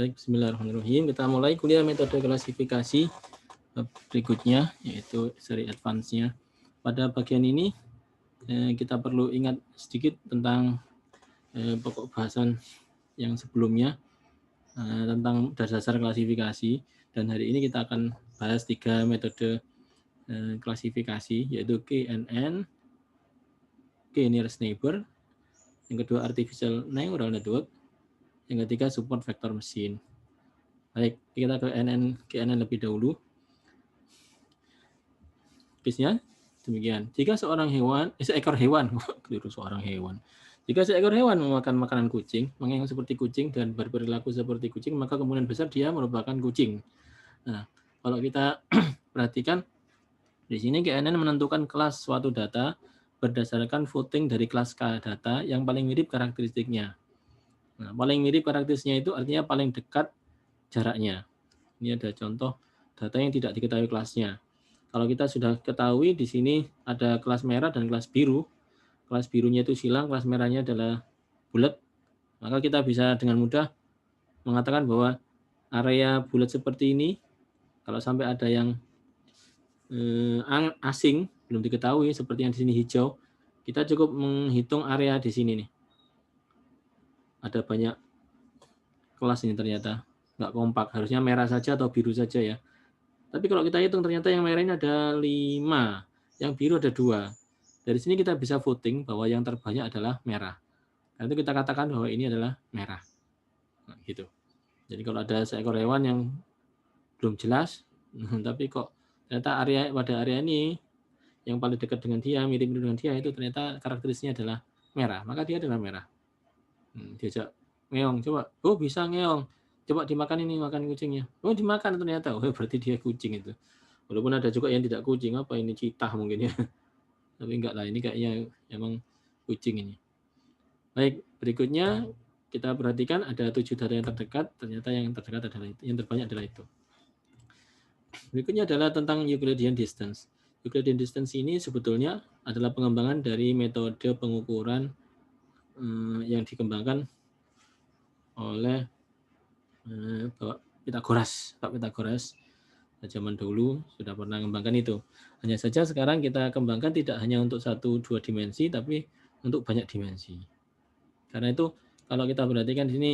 Baik, bismillahirrahmanirrahim. Kita mulai kuliah metode klasifikasi berikutnya, yaitu seri advance-nya. Pada bagian ini, kita perlu ingat sedikit tentang pokok bahasan yang sebelumnya, tentang dasar klasifikasi. Dan hari ini kita akan bahas 3 metode klasifikasi, yaitu KNN, K-nearest neighbor, yang kedua artificial neural network, yang ketiga support vector machine. Baik, kita ke KNN lebih dahulu. Case-nya demikian. Jika seekor hewan, Jika seekor hewan memakan makanan kucing, mengeong seperti kucing dan berperilaku seperti kucing, maka kemungkinan besar dia merupakan kucing. Nah, kalau kita perhatikan di sini KNN menentukan kelas suatu data berdasarkan voting dari kelas K data yang paling mirip karakteristiknya. Nah, paling mirip karakteristiknya itu artinya paling dekat jaraknya. Ini ada contoh data yang tidak diketahui kelasnya. Kalau kita sudah ketahui di sini ada kelas merah dan kelas biru. Kelas birunya itu silang, kelas merahnya adalah bulat. Maka kita bisa dengan mudah mengatakan bahwa area bulat seperti ini, kalau sampai ada yang asing, belum diketahui, seperti yang di sini hijau, kita cukup menghitung area di sini nih. Ada banyak kelas ini ternyata, nggak kompak. Harusnya merah saja atau biru saja ya. Tapi kalau kita hitung ternyata yang merah ini ada 5, yang biru ada 2. Dari sini kita bisa voting bahwa yang terbanyak adalah merah. Karena itu kita katakan bahwa ini adalah merah. Nah, gitu. Jadi kalau ada seekor hewan yang belum jelas, tapi kok ternyata pada area ini yang paling dekat dengan dia, mirip dengan dia, itu ternyata karakteristiknya adalah merah. Maka dia adalah merah. Diajak ngeong, coba. Oh, bisa ngeong. Coba dimakan ini, makan kucingnya. Oh, dimakan ternyata. Oh, berarti dia kucing itu. Walaupun ada juga yang tidak kucing, apa ini citah mungkin ya. Tapi enggak lah, ini kayaknya emang kucing ini. Baik, berikutnya kita perhatikan ada 7 data yang terdekat, ternyata yang terdekat adalah itu, yang terbanyak adalah itu. Berikutnya adalah tentang Euclidean distance. Euclidean distance ini sebetulnya adalah pengembangan dari metode pengukuran yang dikembangkan oleh Pak Pythagoras. Zaman dahulu sudah pernah mengembangkan itu. Hanya saja sekarang kita kembangkan tidak hanya untuk 1-2 dimensi, tapi untuk banyak dimensi. Karena itu kalau kita perhatikan di sini,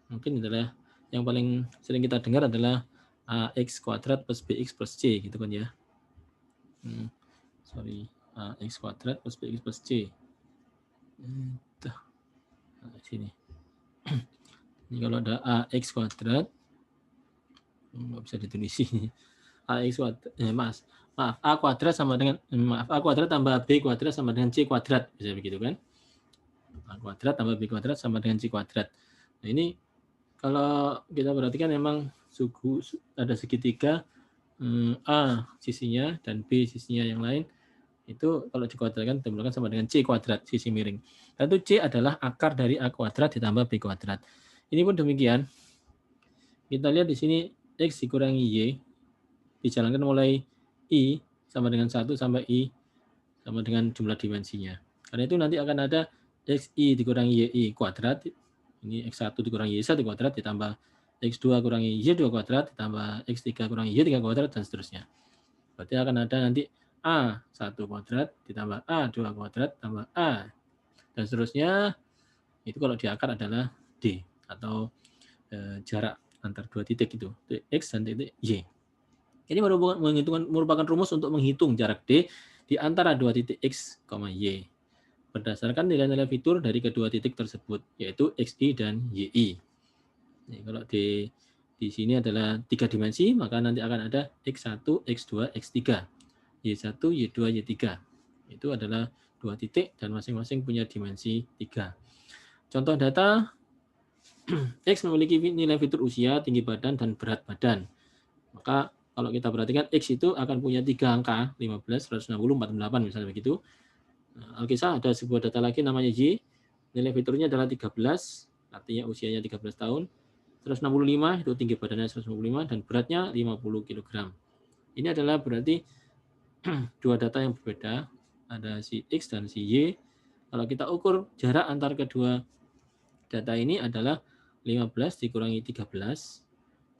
mungkin adalah yang paling sering kita dengar adalah ax kuadrat plus bx plus c, gitu kan ya. Ax kuadrat plus bx plus c. Nah, sini. Ini kalau ada ax kuadrat, nggak bisa ditulis sini. Ax kuadrat, maaf, a kuadrat sama dengan a kuadrat tambah b kuadrat sama dengan c kuadrat, bisa begitu kan? A kuadrat tambah b kuadrat sama dengan c kuadrat. Nah, ini kalau kita perhatikan memang ada segitiga, A sisinya dan B sisinya yang lain, itu kalau dikuadratkan ditemukan sama dengan C kuadrat, sisi miring. Dan itu C adalah akar dari A kuadrat ditambah B kuadrat. Ini pun demikian. Kita lihat di sini X dikurangi Y, dijalankan mulai I sama dengan 1 sampai I sama dengan jumlah dimensinya. Karena itu nanti akan ada XI dikurangi YI kuadrat, ini X1 dikurangi Y1 kuadrat ditambah X2 kurangi Y2 kuadrat ditambah X3 kurangi Y3 kuadrat dan seterusnya. Berarti akan ada nanti A1 kuadrat ditambah A2 kuadrat tambah A dan seterusnya. Itu kalau di akar adalah D atau jarak antar dua titik itu, X dan titik Y. Ini merupakan rumus untuk menghitung jarak D di antara dua titik X, Y berdasarkan nilai-nilai fitur dari kedua titik tersebut, yaitu XI dan YI. Jadi kalau di sini adalah 3 dimensi, maka nanti akan ada X1, X2, X3, Y1, Y2, Y3. Itu adalah 2 titik dan masing-masing punya dimensi 3. Contoh data, X memiliki nilai fitur usia, tinggi badan, dan berat badan. Maka kalau kita perhatikan X itu akan punya 3 angka, 15, 160, 48 misalnya begitu. Nah, Alkisah ada sebuah data lagi namanya Y, nilai fiturnya adalah 13, artinya usianya 13 tahun, 165 itu tinggi badannya 165 dan beratnya 50 kg. Ini adalah berarti dua data yang berbeda, ada si X dan si Y. Kalau kita ukur jarak antar kedua data ini adalah 15 dikurangi 13,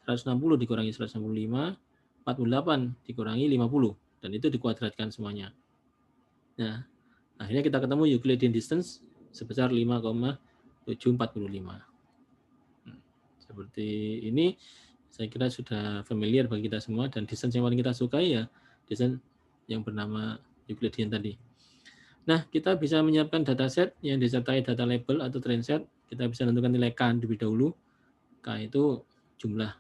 160 dikurangi 165, 48 dikurangi 50. Dan itu dikuadratkan semuanya. Nah, akhirnya kita ketemu Euclidean distance sebesar 5,745. Seperti ini, saya kira sudah familiar bagi kita semua, dan distance yang paling kita sukai ya distance yang bernama Euclidean tadi. Nah, kita bisa menyiapkan dataset yang disertai data label atau train set. Kita bisa menentukan nilai K terlebih dahulu. K itu jumlah.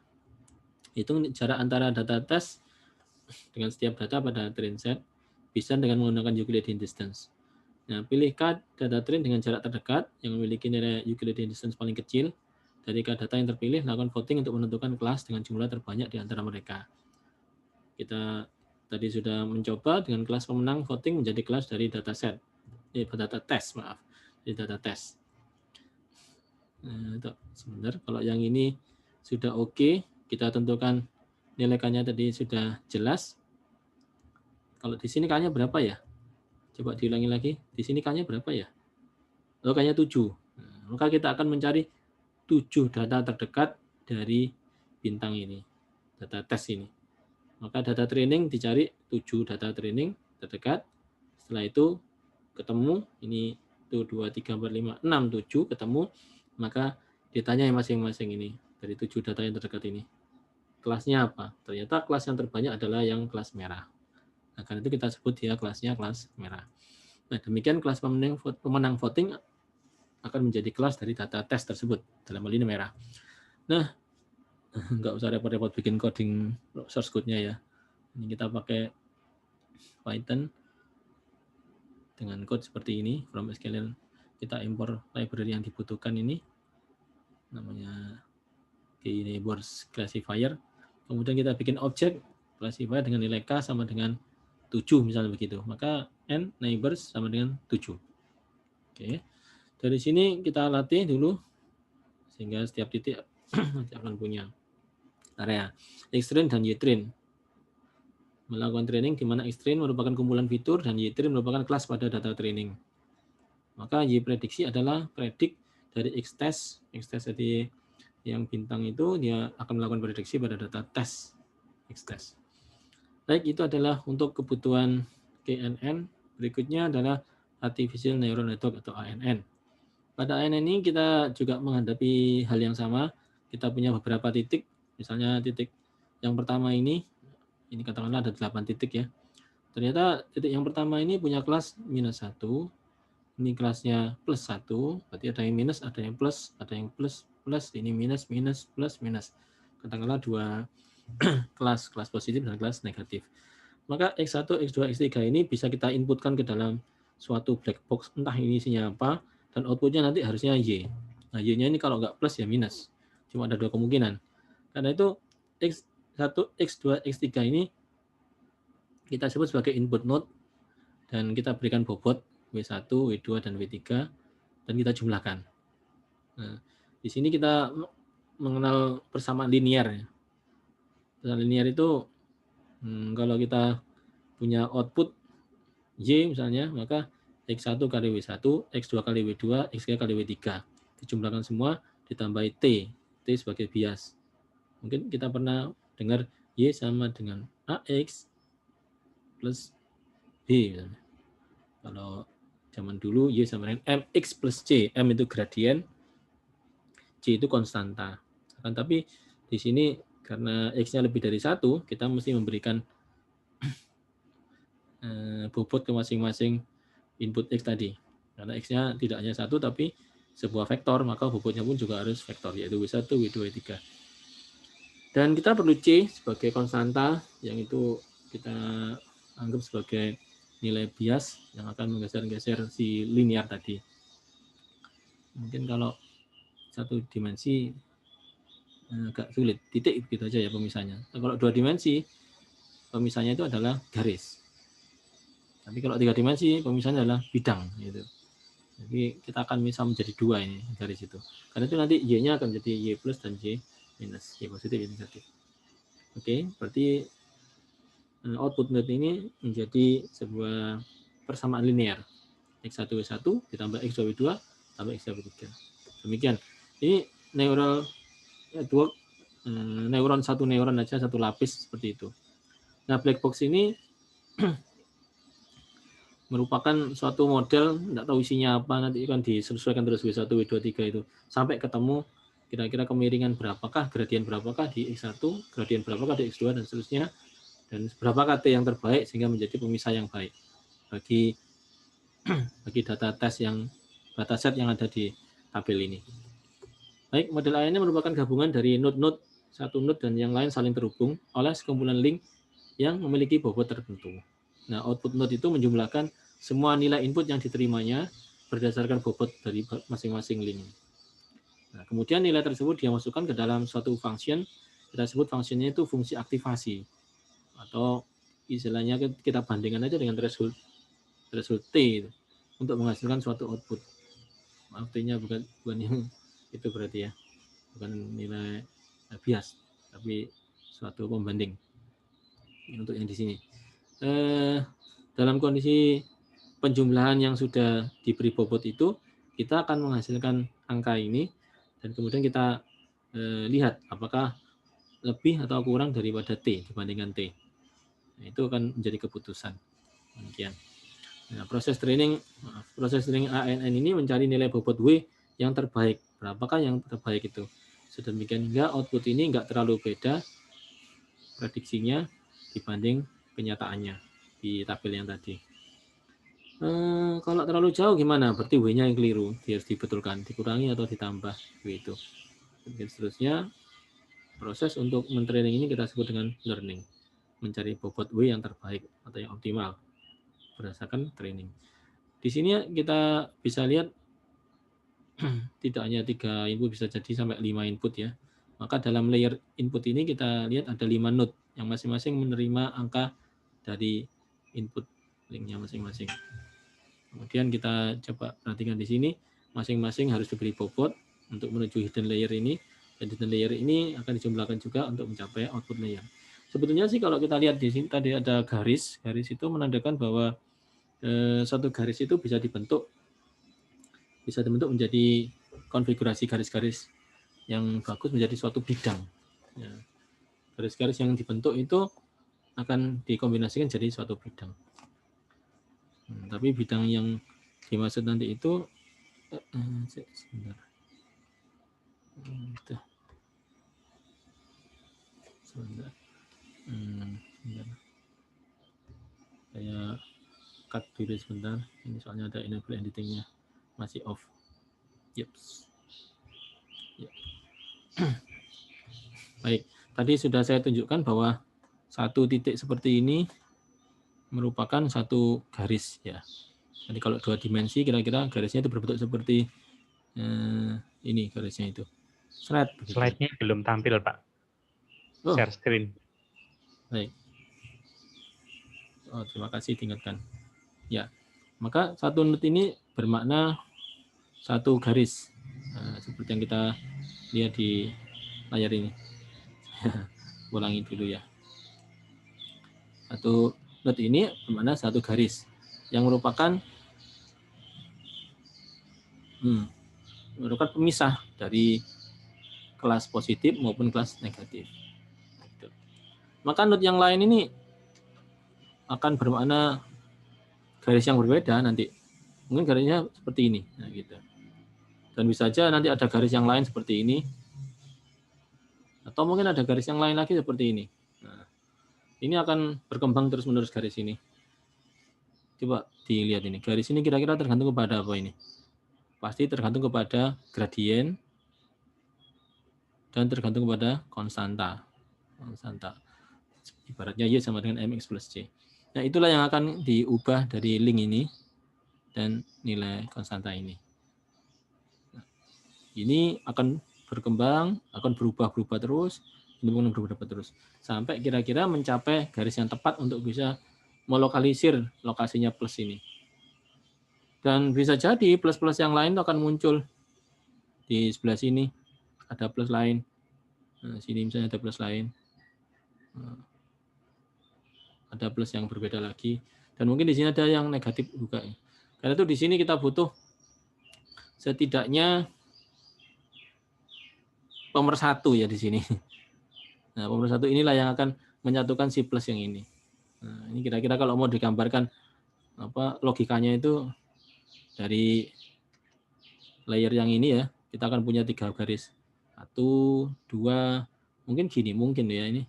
Hitung jarak antara data tes dengan setiap data pada train set bisa dengan menggunakan Euclidean distance. Nah, pilih K data train dengan jarak terdekat yang memiliki nilai Euclidean distance paling kecil. Dari K data yang terpilih, lakukan voting untuk menentukan kelas dengan jumlah terbanyak di antara mereka. Kita tadi sudah mencoba dengan kelas pemenang voting menjadi kelas dari dataset. Data test, maaf. Di data test. Nah, sebentar, kalau yang ini sudah oke, kita tentukan nilai K-nya tadi sudah jelas. Kalau di sini K-nya berapa ya? Coba diulangi lagi. Di sini K-nya berapa ya? Oh, K-nya 7. Nah, maka kita akan mencari 7 data terdekat dari bintang ini, data tes ini. Maka data training dicari 7 data training terdekat. Setelah itu ketemu, ini 1, 2, 3, 4, 5, 6, 7 ketemu, maka ditanya masing-masing ini dari 7 data yang terdekat ini. Kelasnya apa? Ternyata kelas yang terbanyak adalah yang kelas merah. Nah, karena itu kita sebut dia kelasnya kelas merah. Nah, demikian kelas pemenang voting akan menjadi kelas dari data tes tersebut, dalam hal ini merah. Nah, nggak usah repot-repot bikin coding source code-nya ya. Ini kita pakai Python dengan code seperti ini. From sklearn kita import library yang dibutuhkan ini, namanya neighbors classifier. Kemudian kita bikin objek classifier dengan nilai K sama dengan 7 misalnya begitu. Maka N neighbors sama dengan 7. Oke. Dari sini kita latih dulu sehingga setiap titik nanti akan punya area X-train dan Y-train. Melakukan training di mana X-train merupakan kumpulan fitur dan Y-train merupakan kelas pada data training. Maka Y prediksi adalah predik dari X-test. X-test jadi yang bintang itu dia akan melakukan prediksi pada data tes X-test. Baik, itu adalah untuk kebutuhan KNN. Berikutnya adalah Artificial Neural Network atau ANN. Pada ANN ini kita juga menghadapi hal yang sama. Kita punya beberapa titik, misalnya titik yang pertama ini katakanlah ada 8 titik ya. Ternyata titik yang pertama ini punya kelas -1, ini kelasnya +1, berarti ada yang minus, ada yang plus, ada yang plus, ini minus, minus, plus, minus. Katakanlah 2 kelas positif dan kelas negatif. Maka X1, X2, X3 ini bisa kita inputkan ke dalam suatu black box, entah ini isinya apa, dan outputnya nanti harusnya Y. Nah, Y-nya ini kalau nggak plus ya minus. Cuma ada 2 kemungkinan. Karena itu X1, X2, X3 ini kita sebut sebagai input node, dan kita berikan bobot W1, W2, dan W3, dan kita jumlahkan. Nah, di sini kita mengenal persamaan linear. Persamaan linear itu kalau kita punya output Y misalnya, maka X1 kali W1, X2 kali W2, X3 kali W3. Dijumlahkan semua, ditambah T sebagai bias. Mungkin kita pernah dengar Y sama dengan AX plus B. Misalnya. Kalau zaman dulu Y sama dengan MX plus C. M itu gradien, C itu konstanta. Tapi di sini karena X-nya lebih dari 1, kita mesti memberikan bobot ke masing-masing input X tadi. Karena X-nya tidak hanya 1, tapi sebuah vektor, maka bobotnya pun juga harus vektor, yaitu W1, W2, W3. Dan kita perlu C sebagai konstanta, yang itu kita anggap sebagai nilai bias yang akan menggeser-geser si linear tadi. Mungkin kalau satu dimensi agak sulit, titik begitu aja ya pemisahnya. Nah, kalau 2 dimensi, pemisahnya itu adalah garis. Tapi kalau 3 dimensi, pemisahnya adalah bidang. Gitu. Jadi kita akan bisa menjadi 2 ini garis itu. Karena itu nanti Y-nya akan menjadi Y plus dan Y minus, Y positif, Y negatif. Oke, berarti output node ini menjadi sebuah persamaan linear. X1, W1 ditambah X2, W2 tambah X3, W3. Demikian. Ini neural network, satu neuron aja, satu lapis seperti itu. Nah, black box ini merupakan suatu model, tidak tahu isinya apa, nanti kan disesuaikan terus W1, W2, 3 itu. Sampai ketemu kira-kira kemiringan berapakah, gradien berapakah di X1, gradien berapakah di X2, dan seterusnya. Dan berapakah T yang terbaik sehingga menjadi pemisah yang baik bagi dataset yang ada di tabel ini. Baik, model AI ini merupakan gabungan dari node-node, satu node dan yang lain saling terhubung oleh sekumpulan link yang memiliki bobot tertentu. Nah, output node itu menjumlahkan semua nilai input yang diterimanya berdasarkan bobot dari masing-masing link. Nah, kemudian nilai tersebut dia masukkan ke dalam suatu function, kita sebut functionnya itu fungsi aktivasi, atau istilahnya kita bandingkan aja dengan threshold T itu, untuk menghasilkan suatu output. Maaf, T-nya bukan yang itu berarti ya, bukan nilai bias, tapi suatu pembanding untuk yang di sini. Dalam kondisi penjumlahan yang sudah diberi bobot itu, kita akan menghasilkan angka ini, dan kemudian kita lihat apakah lebih atau kurang daripada T dibandingkan T. Nah, itu akan menjadi keputusan. Demikian. Nah, proses training ANN ini mencari nilai bobot W yang terbaik. Berapakah yang terbaik itu? Sedemikian hingga output ini enggak terlalu beda prediksinya dibanding kenyataannya di tabel yang tadi. Kalau terlalu jauh gimana? Berarti W-nya yang keliru, harus dibetulkan, dikurangi atau ditambah W itu. Dan seterusnya, proses untuk mentraining ini kita sebut dengan learning, mencari bobot W yang terbaik atau yang optimal berdasarkan training. Di sini kita bisa lihat tidak hanya 3 input, bisa jadi sampai 5 input ya. Maka dalam layer input ini kita lihat ada 5 node yang masing-masing menerima angka dari input linknya masing-masing. Kemudian kita coba perhatikan di sini, masing-masing harus diberi bobot untuk menuju hidden layer ini, dan hidden layer ini akan dijumlahkan juga untuk mencapai output layer. Sebetulnya sih kalau kita lihat di sini tadi ada garis itu menandakan bahwa satu garis itu bisa dibentuk menjadi konfigurasi garis-garis yang bagus menjadi suatu bidang. Ya. Garis-garis yang dibentuk itu akan dikombinasikan jadi suatu bidang. Tapi bidang yang dimaksud nanti itu sebentar. Sebentar. Saya cut dulu sebentar. Ini soalnya ada enable editingnya masih off. Yeps. Yep. Baik, tadi sudah saya tunjukkan bahwa satu titik seperti ini merupakan satu garis ya. Jadi kalau 2 dimensi kira-kira garisnya itu berbentuk seperti ini garisnya itu. Slide-nya belum tampil, Pak. Share screen. Baik. Oh, terima kasih diingatkan. Ya, maka satu node ini bermakna satu garis. Nah, seperti yang kita lihat di layar ini. Ulangi dulu ya. Satu node ini bermakna satu garis yang merupakan pemisah dari kelas positif maupun kelas negatif. Maka node yang lain ini akan bermakna garis yang berbeda nanti. Mungkin garisnya seperti ini. Nah, gitu. Dan bisa saja nanti ada garis yang lain seperti ini. Atau mungkin ada garis yang lain lagi seperti ini. Nah, ini akan berkembang terus-menerus garis ini. Coba dilihat ini. Garis ini kira-kira tergantung kepada apa ini? Pasti tergantung kepada gradien dan tergantung kepada konstanta. Ibaratnya Y sama dengan MX plus C. Nah, itulah yang akan diubah dari link ini dan nilai konstanta ini. Nah, ini akan berkembang, akan berubah-ubah terus, sampai kira-kira mencapai garis yang tepat untuk bisa melokalisir lokasinya plus ini. Dan bisa jadi plus-plus yang lain akan muncul di sebelah sini, ada plus lain. Nah, sini misalnya ada plus lain. Ada plus yang berbeda lagi, dan mungkin di sini ada yang negatif juga. Karena itu di sini kita butuh setidaknya pemersatu ya di sini. Nah, pemersatu inilah yang akan menyatukan si plus yang ini. Nah, ini kira-kira kalau mau digambarkan logikanya itu dari layer yang ini ya, kita akan punya 3 garis. 1, 2, mungkin gini, mungkin ya ini.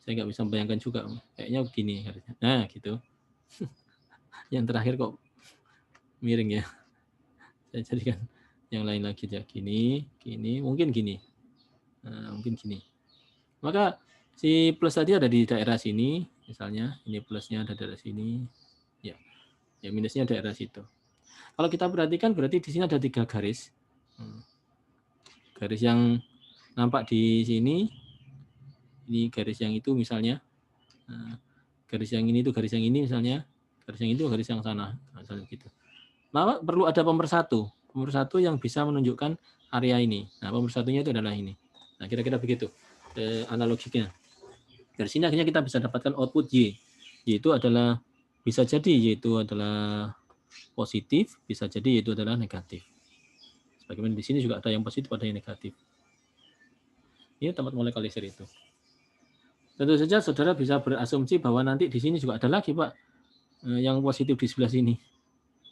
Saya nggak bisa membayangkan juga, kayaknya begini garisnya. Nah, gitu. Yang terakhir kok miring ya. Saya jadikan yang lain lagi ya, gini, mungkin gini. Nah, mungkin gini. Maka si plus tadi ada di daerah sini, misalnya ini plusnya ada di daerah sini, ya minusnya daerah situ. Kalau kita perhatikan berarti di sini ada 3 garis. Garis yang nampak di sini, ini garis yang itu misalnya, garis yang ini itu garis yang ini misalnya, garis yang itu garis yang sana, misalnya gitu. Maka perlu ada pemersatu yang bisa menunjukkan area ini. Nah, pemersatunya itu adalah ini. Nah, kira-kira begitu analoginya. Dari sini akhirnya kita bisa dapatkan output Y. Y itu adalah bisa jadi Y itu adalah positif, bisa jadi Y itu adalah negatif. Sebagaimana di sini juga ada yang positif, ada yang negatif. Ini tempat molekalisir itu. Tentu saja saudara bisa berasumsi bahwa nanti di sini juga ada lagi, Pak, yang positif di sebelah sini.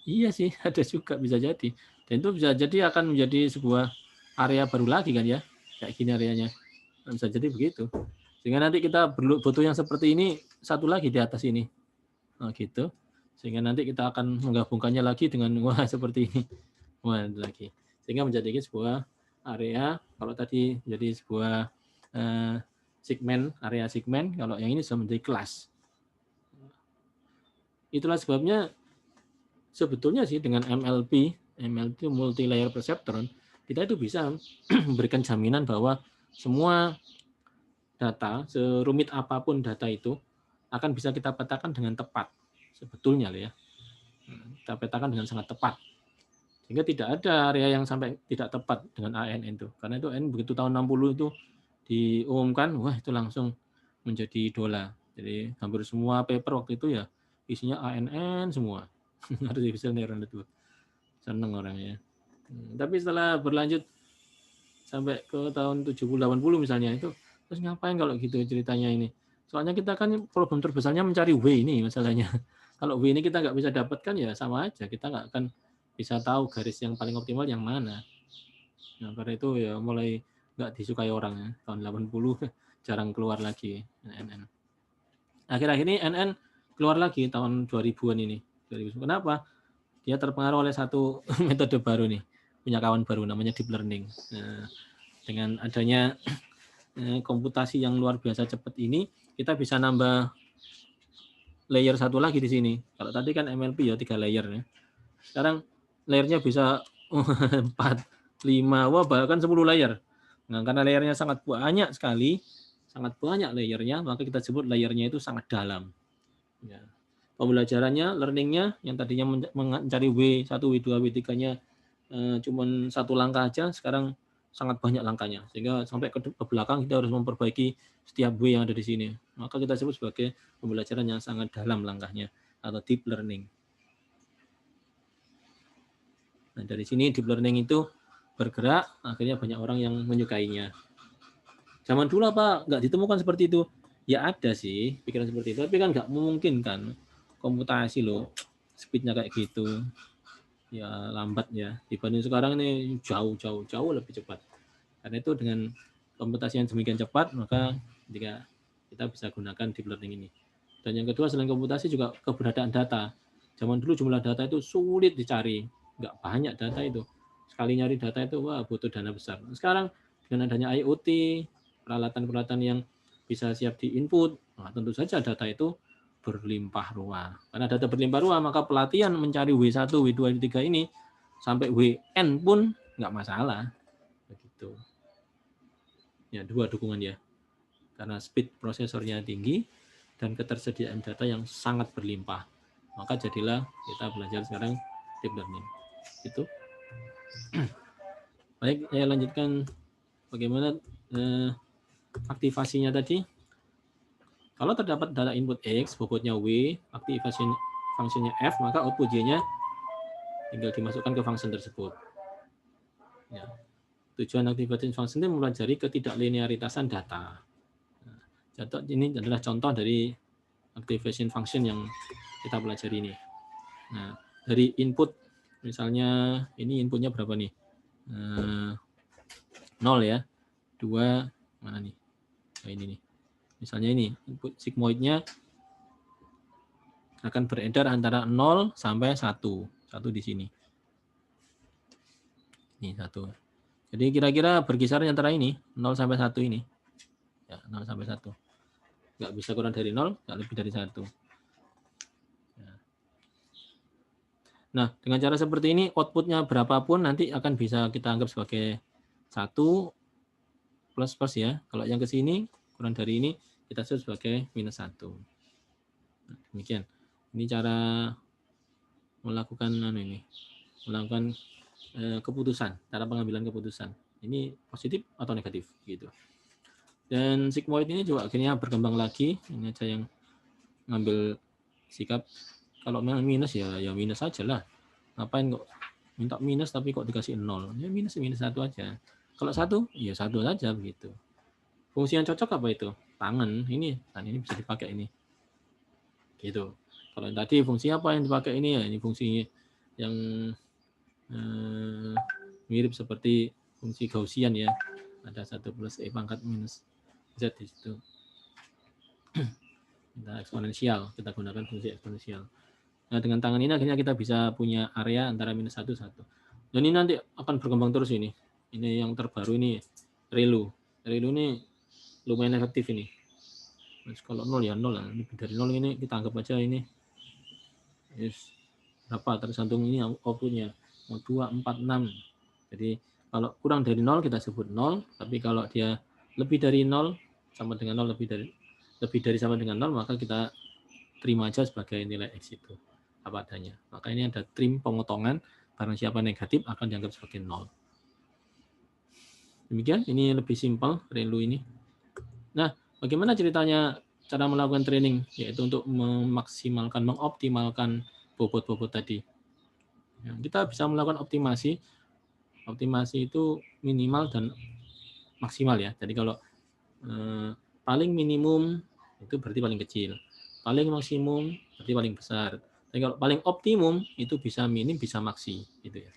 Iya sih, ada juga bisa jadi. Dan itu bisa jadi akan menjadi sebuah area baru lagi kan ya, kayak gini areanya. Bisa jadi begitu. Sehingga nanti kita butuh yang seperti ini satu lagi di atas ini. Nah, gitu. Sehingga nanti kita akan menggabungkannya lagi dengan wah seperti ini. Wah, lagi. Sehingga menjadi sebuah area, kalau tadi jadi sebuah segmen, area segmen, kalau yang ini sudah menjadi kelas. Itulah sebabnya sebetulnya sih dengan MLP multi layer perceptron, kita itu bisa memberikan jaminan bahwa semua data, serumit apapun data itu, akan bisa kita petakan dengan tepat. Sebetulnya ya. Kita petakan dengan sangat tepat. Sehingga tidak ada area yang sampai tidak tepat dengan ANN itu. Karena itu ANN begitu tahun 60 itu diumumkan, wah itu langsung menjadi idola. Jadi hampir semua paper waktu itu ya isinya ANN semua. Artificial neural network. Seneng orangnya. Tapi setelah berlanjut sampai ke tahun 70-80 misalnya itu, terus ngapain kalau gitu ceritanya ini? Soalnya kita kan problem terbesarnya mencari W ini masalahnya. Kalau W ini kita nggak bisa dapatkan ya sama aja, kita nggak akan bisa tahu garis yang paling optimal yang mana. Nah, karena itu ya mulai nggak disukai orang ya. Tahun 80 jarang keluar lagi NN. Akhir-akhir ini NN keluar lagi tahun 2000-an ini. 2000. Kenapa? Dia terpengaruh oleh satu metode baru nih, punya kawan baru namanya deep learning. Nah, dengan adanya komputasi yang luar biasa cepat ini, kita bisa nambah layer satu lagi di sini. Kalau tadi kan MLP ya 3 layer ya. Sekarang layernya bisa 4, 5, wah bahkan 10 layer. Nah, karena layernya sangat banyak sekali, sangat banyak layernya, maka kita sebut layernya itu sangat dalam. Ya. Pembelajarannya, learningnya yang tadinya mencari W1, W2, W3-nya cuma satu langkah aja, sekarang sangat banyak langkahnya. Sehingga sampai ke belakang kita harus memperbaiki setiap W yang ada di sini. Maka kita sebut sebagai pembelajaran yang sangat dalam langkahnya atau deep learning. Nah, dari sini deep learning itu bergerak, akhirnya banyak orang yang menyukainya. Zaman dulu apa nggak ditemukan seperti itu? Ya ada sih pikiran seperti itu, tapi kan nggak memungkinkan. Komputasi loh, speednya kayak gitu, ya lambat ya. Dibanding sekarang ini jauh lebih cepat. Karena itu dengan komputasi yang demikian cepat, maka jika kita bisa gunakan deep learning ini. Dan yang kedua selain komputasi juga keberadaan data. Zaman dulu jumlah data itu sulit dicari, nggak banyak data itu. Sekali nyari data itu wah butuh dana besar. Sekarang dengan adanya IoT, peralatan-peralatan yang bisa siap di input, nah tentu saja data itu berlimpah ruah. Karena data berlimpah ruah, maka pelatihan mencari W1, W2, W3 ini sampai WN pun nggak masalah. Begitu. Ya, dua dukungan ya. Karena speed prosesornya tinggi dan ketersediaan data yang sangat berlimpah. Maka jadilah kita belajar sekarang deep learning. Itu. Baik, saya lanjutkan bagaimana aktivasinya tadi. Kalau terdapat data input X, bobotnya W, aktivasi fungsinya F, maka output Y-nya tinggal dimasukkan ke function tersebut. Ya. Tujuan activation function itu mempelajari ketidaklinearitasan data. Nah, ini adalah contoh dari activation function yang kita pelajari ini. Nah, dari input, misalnya ini inputnya berapa nih? 0 ya. 2, mana nih? Nah, ini nih. Misalnya ini, input sigmoidnya akan beredar antara 0 sampai 1. 1 di sini. Ini 1. Jadi kira-kira berkisar antara ini, 0 sampai 1 ini. Ya, 0 sampai 1. Nggak bisa kurang dari 0, nggak lebih dari 1. Nah, dengan cara seperti ini, outputnya berapapun nanti akan bisa kita anggap sebagai 1 plus ya. Kalau yang ke sini, kurang dari ini, kita sebut sebagai minus 1. Nah, demikian. Ini cara melakukan keputusan, cara pengambilan keputusan. Ini positif atau negatif gitu. Dan sigmoid ini juga akhirnya berkembang lagi. Ini aja yang ngambil sikap kalau minus ya minus aja lah. Ngapain kok minta minus tapi kok dikasih 0? Ya minus 1 aja. Kalau 1 ya 1 saja begitu. Fungsi yang cocok apa itu? Tangan. Ini bisa dipakai ini. Gitu. Kalau yang tadi fungsi apa yang dipakai ini ya ini fungsi yang mirip seperti fungsi Gaussian ya. Ada 1 plus E pangkat minus Z di situ. Kita eksponensial, kita gunakan fungsi eksponensial. Nah, dengan tangan ini akhirnya kita bisa punya area antara minus 1, 1. Dan ini nanti akan berkembang terus ini. Ini yang terbaru ini, ReLU. ReLU ini lumayan efektif ini. Terus kalau 0 ya 0 lah. Lebih dari 0 ini kita anggap aja ini. Yes. Berapa tergantung ini outputnya. Mau 2, 4, 6. Jadi kalau kurang dari 0 kita sebut 0. Tapi kalau dia lebih dari 0, sama dengan 0, lebih dari sama dengan 0, maka kita terima aja sebagai nilai X itu apa adanya. Maka ini ada trim pemotongan, barang siapa negatif akan dianggap sebagai 0. Demikian, ini lebih simpel ReLU ini. Nah, bagaimana ceritanya cara melakukan training, yaitu untuk memaksimalkan, mengoptimalkan bobot-bobot tadi. Ya, kita bisa melakukan optimasi. Optimasi itu minimal dan maksimal ya. Jadi kalau paling minimum itu berarti paling kecil. Paling maksimum berarti paling besar. Tapi kalau paling optimum itu bisa minim, bisa maksi, gitu ya.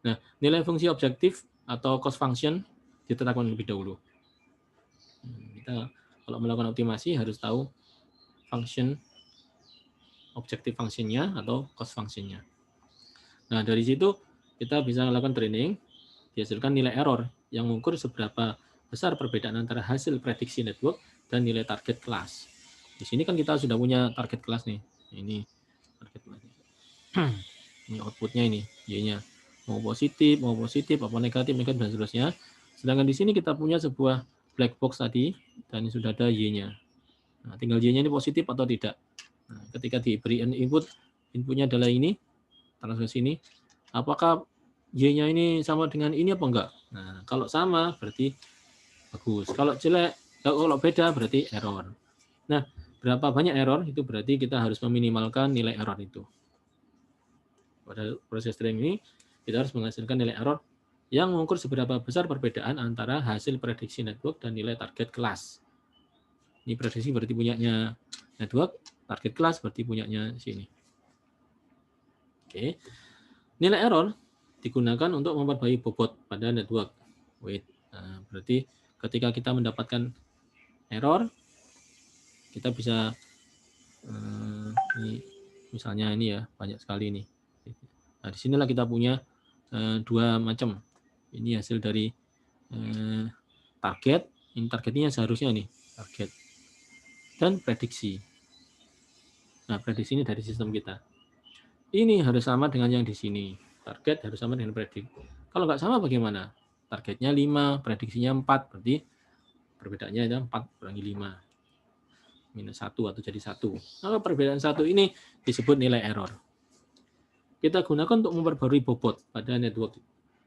Nah, nilai fungsi objektif atau cost function ditetapkan lebih dahulu. Kita kalau melakukan optimasi harus tahu function objektif functionnya atau cost functionnya. Nah, dari situ kita bisa melakukan training, dihasilkan nilai error yang mengukur seberapa besar perbedaan antara hasil prediksi network dan nilai target kelas. Di sini kan kita sudah punya target kelas nih. Ini target kelas. Ini outputnya ini, Y-nya. Mau positif, apa negatif, dan seterusnya. Sedangkan di sini kita punya sebuah black box tadi, dan ini sudah ada Y-nya. Nah, tinggal Y-nya ini positif atau tidak. Nah, ketika diberi inputnya adalah ini, transfer sini, apakah Y-nya ini sama dengan ini apa enggak? Nah, kalau sama berarti bagus. Kalau jelek, kalau beda berarti error. Nah, berapa banyak error itu berarti kita harus meminimalkan nilai error itu. Pada proses training ini kita harus menghasilkan nilai error yang mengukur seberapa besar perbedaan antara hasil prediksi network dan nilai target kelas. Ini prediksi berarti punyanya network, target kelas berarti punyanya sini. Oke. Nilai error digunakan untuk memperbaiki bobot pada network. Nah, berarti ketika kita mendapatkan error, kita bisa ini, misalnya ini ya, banyak sekali nih. Nah, disinilah kita punya dua macam. Ini hasil dari target. Ini targetnya seharusnya nih, target. Dan prediksi. Nah, prediksi ini dari sistem kita. Ini harus sama dengan yang di sini. Target harus sama dengan prediksi. Kalau nggak sama bagaimana? Targetnya 5, prediksinya 4. Berarti perbedaannya ada 4 kurangi 5. Minus 1 atau jadi 1. Maka perbedaan 1 ini disebut nilai error. Kita gunakan untuk memperbarui bobot pada network.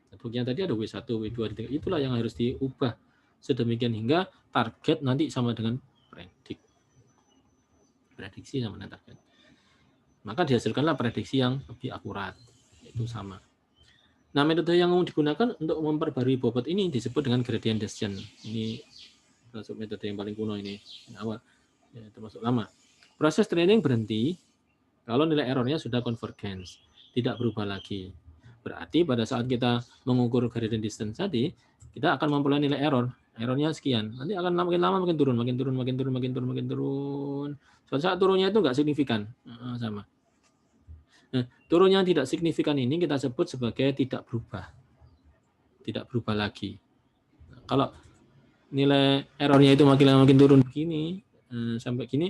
Networknya tadi ada W1, W2, W3. Itulah yang harus diubah sedemikian hingga target nanti sama dengan prediksi sama dengan target. Maka dihasilkanlah prediksi yang lebih akurat. Itu sama. Nah, metode yang digunakan untuk memperbarui bobot ini disebut dengan gradient descent. Ini termasuk metode yang paling kuno ini, yang awal, ya, termasuk lama. Proses training berhenti kalau nilai errornya sudah convergence, tidak berubah lagi. Berarti pada saat kita mengukur gradient descent tadi, kita akan memperoleh nilai error. Errornya sekian. Nanti akan makin lama makin turun, makin turun, makin turun, makin turun, makin turun. Suatu saat turunnya itu nggak signifikan, sama. Nah, turun yang tidak signifikan ini kita sebut sebagai tidak berubah. Tidak berubah lagi. Nah, kalau nilai errornya itu makin lama makin turun begini, sampai gini,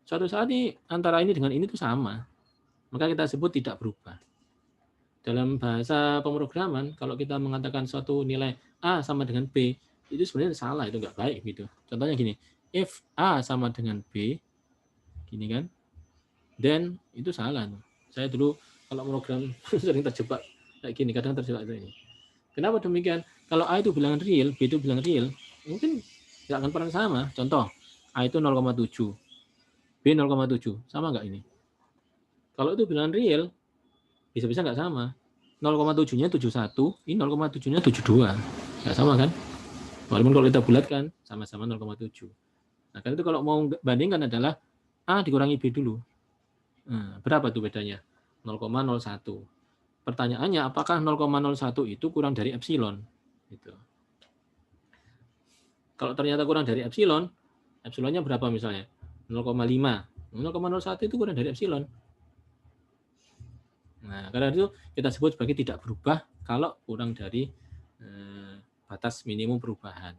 suatu saat ini antara ini dengan ini itu sama. Maka kita sebut tidak berubah. Dalam bahasa pemrograman, kalau kita mengatakan suatu nilai A sama dengan B, itu sebenarnya salah, itu nggak baik gitu. Contohnya gini, if A sama dengan B, gini kan, then itu salah. Saya dulu kalau program sering terjebak kayak gini, kadang terjebak kayak ini. Kenapa demikian? Kalau A itu bilangan real, B itu bilangan real, mungkin nggak akan pernah sama. Contoh, A itu 0,7, B 0,7, sama nggak ini? Kalau itu bilangan real, bisa-bisa nggak sama. 0,7-nya 71, ini 0,7-nya 72. Nggak sama kan? Walaupun kalau kita bulatkan, sama-sama 0,7. Nah, kan itu kalau mau bandingkan adalah A dikurangi B dulu. Nah, berapa tuh bedanya? 0,01. Pertanyaannya, apakah 0,01 itu kurang dari epsilon? Gitu. Kalau ternyata kurang dari epsilon, epsilonnya berapa misalnya? 0,5. 0,01 itu kurang dari epsilon. Nah, karena itu kita sebut sebagai tidak berubah kalau kurang dari batas minimum perubahan.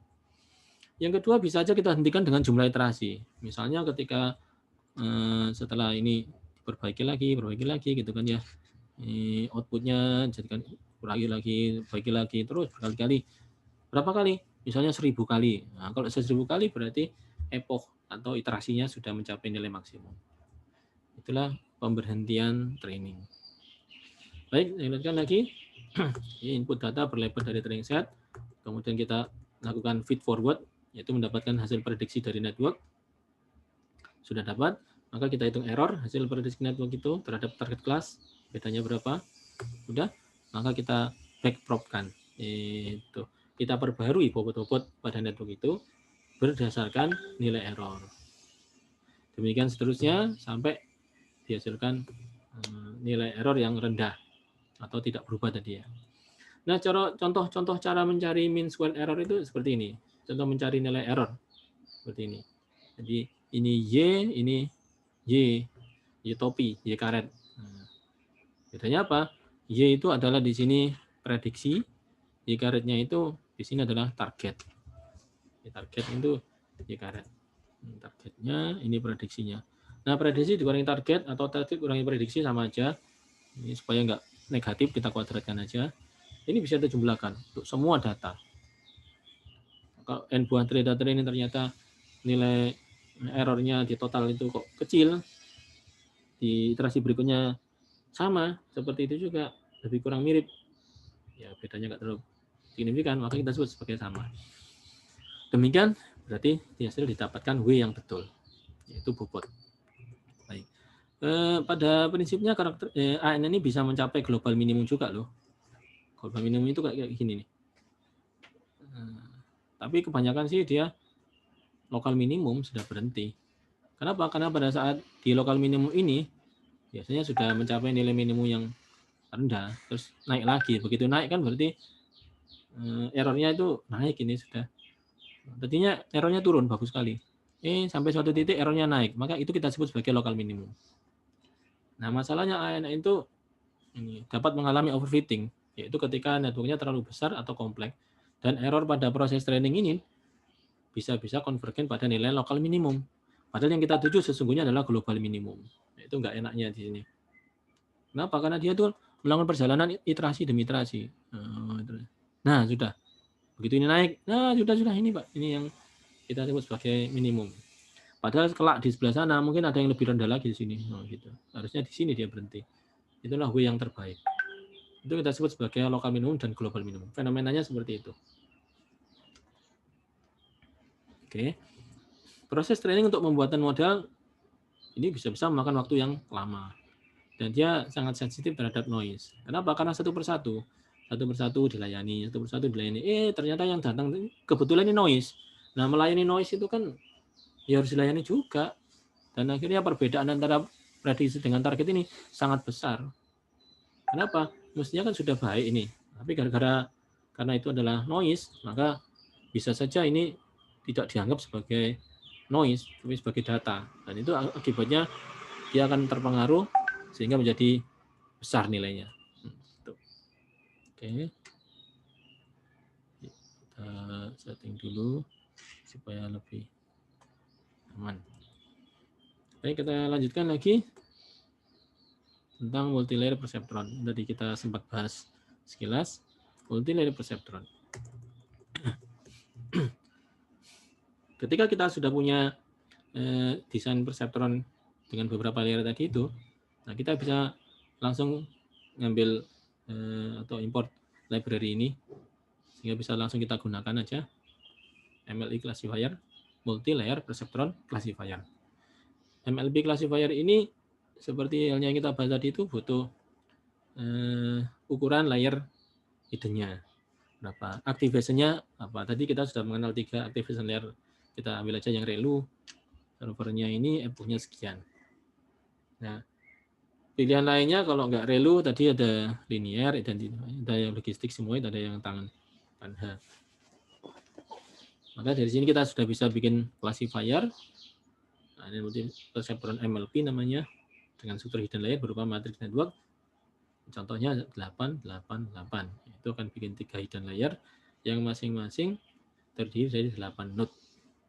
Yang kedua, bisa saja kita hentikan dengan jumlah iterasi. Misalnya ketika setelah ini perbaiki lagi gitu kan ya. Outputnya jadikan kurangi lagi, perbaiki lagi, terus berkali-kali. Berapa kali? Misalnya 1000 kali. Nah, kalau 1000 kali berarti epoch atau iterasinya sudah mencapai nilai maksimum. Itulah pemberhentian training. Baik, lanjutkan lagi. Input data berlabel dari training set. Kemudian kita lakukan feed forward, yaitu mendapatkan hasil prediksi dari network. Sudah dapat, maka kita hitung error hasil prediksi network itu terhadap target kelas. Bedanya berapa? Sudah, maka kita backprop-kan. Itu kita perbarui bobot-bobot pada network itu berdasarkan nilai error. Demikian seterusnya sampai dihasilkan nilai error yang rendah atau tidak berubah tadi ya. Nah, contoh cara mencari mean squared error itu seperti ini. Contoh mencari nilai error seperti ini. Jadi ini Y, ini Y topi, Y karet. Nah, bedanya apa? Y itu adalah di sini prediksi, Y karetnya itu di sini adalah target. Target itu Y karet. Targetnya, ini prediksinya. Nah, prediksi dikurangi target atau target kurangi prediksi sama aja. Ini supaya nggak negatif, kita kuadratkan aja. Ini bisa dijumlahkan untuk semua data. Kalau n buah data ini ternyata nilai errornya di total itu kok kecil, di iterasi berikutnya sama, seperti itu juga, lebih kurang mirip. Ya, bedanya nggak terlalu signifikan, maka kita sebut sebagai sama. Demikian berarti di hasil didapatkan W yang betul, yaitu bobot. Baik. Pada prinsipnya karakter AN ini bisa mencapai global minimum juga loh. Global minimum itu kayak gini nih. Tapi kebanyakan sih dia lokal minimum sudah berhenti. Kenapa? Karena pada saat di lokal minimum ini biasanya sudah mencapai nilai minimum yang rendah, terus naik lagi. Begitu naik kan berarti errornya itu naik ini sudah. Tadinya errornya turun, bagus sekali. Sampai suatu titik errornya naik, maka itu kita sebut sebagai lokal minimum. Nah, masalahnya AN itu ini dapat mengalami overfitting, yaitu ketika networknya terlalu besar atau kompleks, dan error pada proses training ini bisa-bisa konvergen pada nilai lokal minimum. Padahal yang kita tuju sesungguhnya adalah global minimum. Itu nggak enaknya di sini. Kenapa? Karena dia tuh melakukan perjalanan iterasi demi iterasi. Nah, sudah. Begitu ini naik, nah sudah ini Pak. Ini yang kita sebut sebagai minimum. Padahal kelak di sebelah sana mungkin ada yang lebih rendah lagi di sini. Gitu. Harusnya di sini dia berhenti. Itulah W yang terbaik. Itu kita sebut sebagai lokal minimum dan global minimum. Fenomenanya seperti itu. Oke. Proses training untuk pembuatan modal ini bisa-bisa memakan waktu yang lama. Dan dia sangat sensitif terhadap noise. Kenapa? Karena satu persatu satu persatu dilayani. Ternyata yang datang kebetulan ini noise. Nah, melayani noise itu kan ya harus dilayani juga. Dan akhirnya perbedaan antara prediksi dengan target ini sangat besar. Kenapa? Mestinya kan sudah baik ini. Tapi karena itu adalah noise, maka bisa saja ini tidak dianggap sebagai noise, tapi sebagai data. Dan itu akibatnya dia akan terpengaruh sehingga menjadi besar nilainya. Oke. Kita setting dulu supaya lebih aman. Baik, kita lanjutkan lagi tentang multilayer perceptron. Tadi kita sempat bahas sekilas multilayer perceptron. Ketika kita sudah punya desain perceptron dengan beberapa layer tadi itu, nah kita bisa langsung ngambil atau import library ini sehingga bisa langsung kita gunakan aja MLI classifier multilayer perceptron classifier. MLB classifier ini seperti halnya yang kita bahas tadi itu butuh ukuran layer hiddennya berapa, activation-nya apa. Tadi kita sudah mengenal 3 activation layer, kita ambil aja yang relu, servernya ini epochnya sekian. Nah, pilihan lainnya kalau nggak relu tadi ada linear, ada yang logistik semua, ada yang tangan H. Maka dari sini kita sudah bisa bikin classifier. Nah, ini perceptron MLP namanya dengan struktur hidden layer berupa matrix network. Contohnya 888. Itu akan bikin 3 hidden layer yang masing-masing terdiri dari 8 node.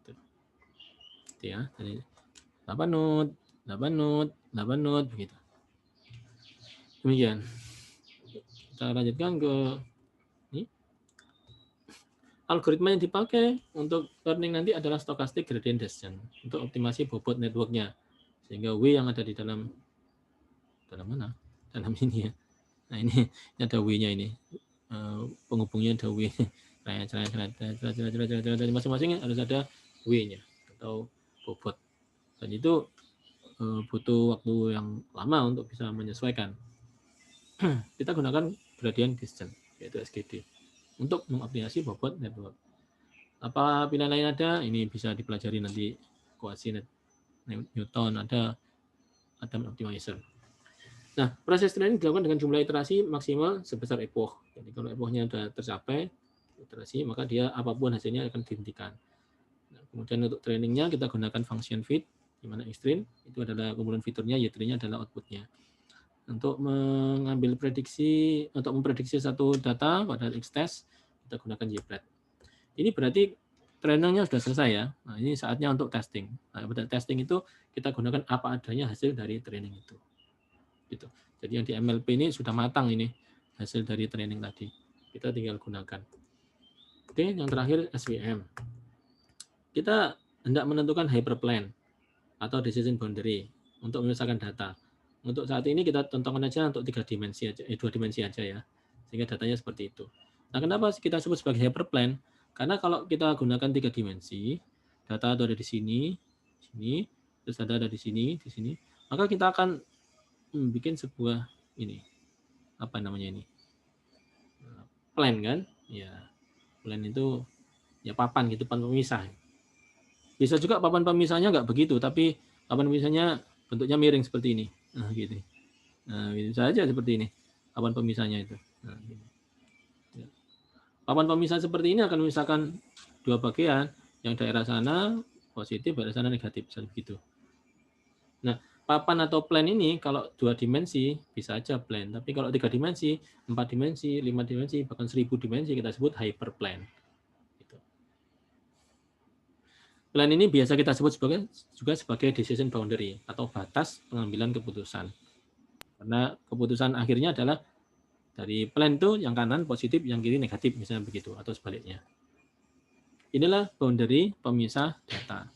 Gitu ya. Jadi 8 node, 8 node, 8 node begitu. Demikian. Kita lanjutkan ke ini. Algoritma yang dipakai untuk learning nanti adalah stochastic gradient descent untuk optimasi bobot networknya. Sehingga W yang ada di dalam mana? Dalam ini ya. Nah, ini ada W-nya ini. Penghubungnya ada W. Masing-masing harus ada W-nya atau bobot. Dan itu butuh waktu yang lama untuk bisa menyesuaikan. Kita gunakan gradient descent, yaitu SGD, untuk mengoptimasi bobot network. Apa pilihan lain ada? Ini bisa dipelajari nanti kuasi Newton, ada optimizer. Nah, proses training dilakukan dengan jumlah iterasi maksimal sebesar epoch. Jadi kalau epochnya sudah tercapai iterasi, maka dia apapun hasilnya akan dihentikan. Nah, kemudian untuk trainingnya kita gunakan function fit, di mana extreme itu adalah kumpulan fiturnya, y3-nya adalah outputnya. Untuk mengambil prediksi, untuk memprediksi satu data pada X-test, kita gunakan YPRED. Ini berarti trainingnya sudah selesai ya. Nah, ini saatnya untuk testing. Nah, pada testing itu kita gunakan apa adanya hasil dari training itu. Gitu. Jadi yang di MLP ini sudah matang ini hasil dari training tadi. Kita tinggal gunakan. Oke, yang terakhir SVM. Kita hendak menentukan hyperplane atau decision boundary untuk memisahkan data. Untuk saat ini kita tentukan aja untuk 3 dimensi aja, 2 dimensi aja ya. Sehingga datanya seperti itu. Nah, kenapa kita sebut sebagai hyperplane? Karena kalau kita gunakan 3 dimensi, data itu ada di sini, terus ada di sini, maka kita akan bikin sebuah ini, apa namanya ini, plane kan? Ya, plane itu ya papan gitu, papan pemisah. Bisa juga papan pemisahnya nggak begitu, tapi papan pemisahnya bentuknya miring seperti ini. Nah, gitu. Nah, bisa aja seperti ini, papan pemisahnya itu. Nah, gitu. Ya. Papan pemisah seperti ini akan memisahkan 2 bagian, yang daerah sana positif, daerah sana negatif, begitu. Nah, papan atau plane ini kalau 2 dimensi bisa aja plane, tapi kalau 3 dimensi, 4 dimensi, 5 dimensi, bahkan 1000 dimensi kita sebut hyperplane. Gitu. Plane ini biasa kita sebut juga sebagai decision boundary atau batas pengambilan keputusan. Karena keputusan akhirnya adalah dari plane itu yang kanan positif, yang kiri negatif, misalnya begitu, atau sebaliknya. Inilah boundary pemisah data.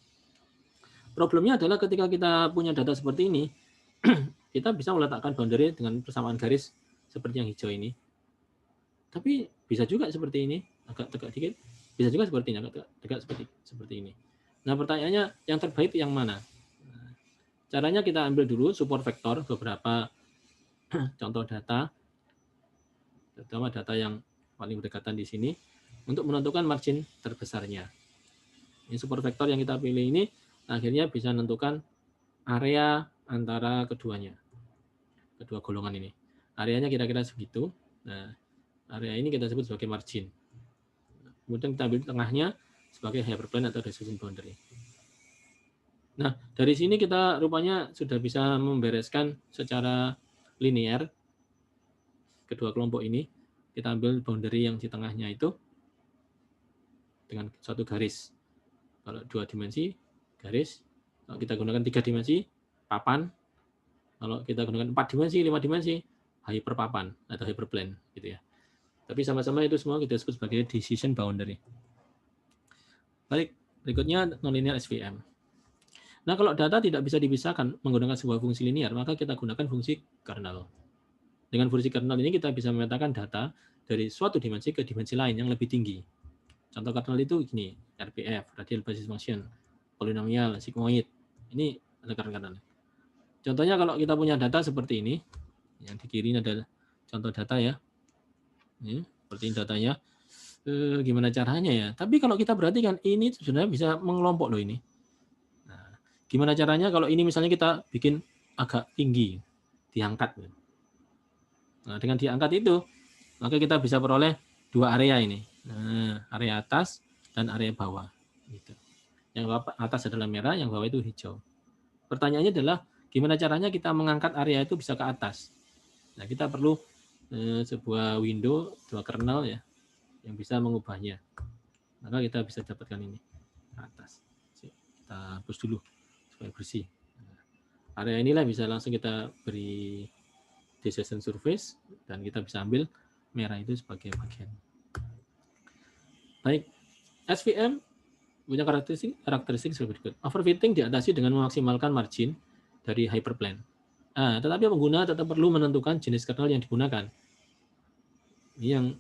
Problemnya adalah ketika kita punya data seperti ini, kita bisa meletakkan boundary dengan persamaan garis seperti yang hijau ini. Tapi bisa juga seperti ini, agak tegak dikit. Bisa juga seperti ini, agak tegak seperti ini. Nah, pertanyaannya yang terbaik yang mana? Caranya kita ambil dulu support vektor beberapa contoh data. terutama data yang paling berdekatan di sini, untuk menentukan margin terbesarnya. Ini super vektor yang kita pilih ini akhirnya bisa menentukan area antara keduanya, kedua golongan ini. Areanya kira-kira segitu. Nah, area ini kita sebut sebagai margin. Kemudian kita ambil tengahnya sebagai hyperplane atau decision boundary. Nah, dari sini kita rupanya sudah bisa membereskan secara linear kedua kelompok ini. Kita ambil boundary yang di tengahnya itu dengan satu garis. Kalau 2 dimensi, garis. Kalau kita gunakan 3 dimensi, papan. Kalau kita gunakan 4 dimensi, 5 dimensi, hyperpapan atau hyperplane gitu ya. Tapi sama-sama itu semua kita sebut sebagai decision boundary. Baik, berikutnya nonlinear SVM. Nah, kalau data tidak bisa dipisahkan menggunakan sebuah fungsi linear, maka kita gunakan fungsi kernel. Dengan fungsi kernel ini kita bisa memetakan data dari suatu dimensi ke dimensi lain yang lebih tinggi. Contoh kernel itu gini, RBF, radial basis function, polinomial, sigmoid. Ini ada kernel. Contohnya kalau kita punya data seperti ini, yang di kiri ini ada contoh data ya. Ini, seperti ini datanya. Gimana caranya ya? Tapi kalau kita perhatikan, ini sebenarnya bisa mengelompok loh ini. Nah, gimana caranya kalau ini misalnya kita bikin agak tinggi, diangkat. Nah, dengan diangkat itu, maka kita bisa peroleh dua area ini. Nah, area atas dan area bawah. Gitu. Yang atas adalah merah, yang bawah itu hijau. Pertanyaannya adalah, gimana caranya kita mengangkat area itu bisa ke atas? Nah, kita perlu sebuah window, dua kernel ya, yang bisa mengubahnya. Maka kita bisa dapatkan ini ke atas. Kita hapus dulu supaya bersih. Nah, area inilah bisa langsung kita beri decision surface dan kita bisa ambil merah itu sebagai bagian. Baik, SVM punya karakteristik seperti berikut. Overfitting diatasi dengan memaksimalkan margin dari hyperplane. Nah, tetapi pengguna tetap perlu menentukan jenis kernel yang digunakan. Ini yang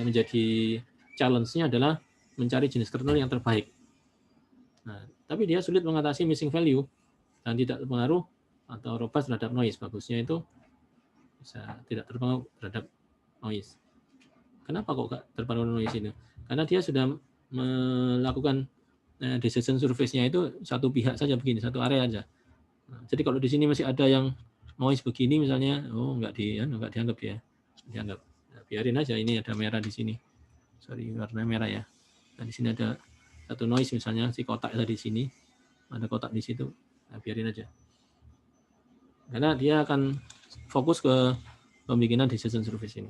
menjadi challenge-nya adalah mencari jenis kernel yang terbaik. Nah, tapi dia sulit mengatasi missing value dan tidak terpengaruh atau robust terhadap noise. Bagusnya itu bisa tidak terpengaruh terhadap noise. Kenapa kok nggak terpengaruh noise ini? Karena dia sudah melakukan decision surface-nya itu satu pihak saja begini, satu area aja. Nah, jadi kalau di sini masih ada yang noise begini misalnya, oh nggak dianggap ya, dianggap. Nah, biarin aja, ini ada merah di sini. Sorry, warna merah ya. Nah, di sini ada satu noise misalnya, si kotak ada di sini, ada kotak di situ. Nah, biarin aja. Karena dia akan fokus ke pembikinan decision surface ini.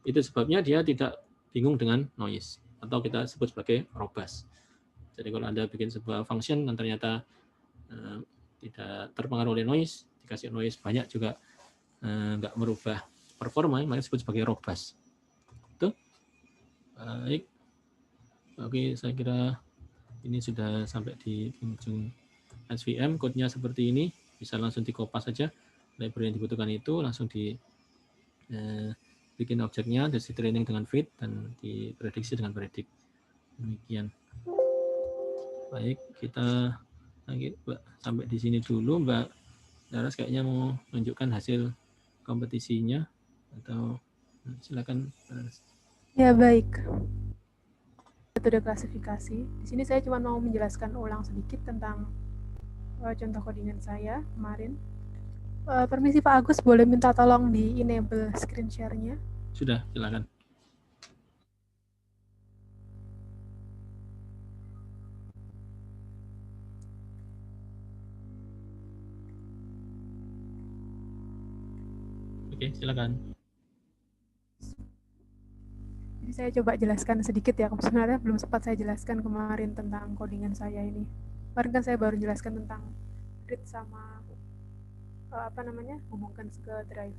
Itu sebabnya dia tidak bingung dengan noise, atau kita sebut sebagai robust. Jadi kalau Anda bikin sebuah function dan ternyata tidak terpengaruh oleh noise, dikasih noise banyak juga nggak merubah performa, maka disebut sebagai robust. Itu baik. Oke, saya kira ini sudah sampai di ujung SVM. Code-nya seperti ini, bisa langsung dikopas saja. Library yang dibutuhkan itu langsung di bikin objeknya, di training dengan fit, dan diprediksi dengan predict. Demikian. Baik, kita sampai di sini dulu. Mbak Laras kayaknya mau menunjukkan hasil kompetisinya, atau silakan. Ya, baik. Metode klasifikasi. Di sini saya cuma mau menjelaskan ulang sedikit tentang contoh codingan saya kemarin. Permisi Pak Agus, boleh minta tolong di enable screen share-nya? Sudah, silakan. Oke, silakan. Jadi saya coba jelaskan sedikit ya, sebenarnya belum sempat saya jelaskan kemarin tentang codingan saya ini. Kemarin kan saya baru jelaskan tentang read sama hubungkan ke drive.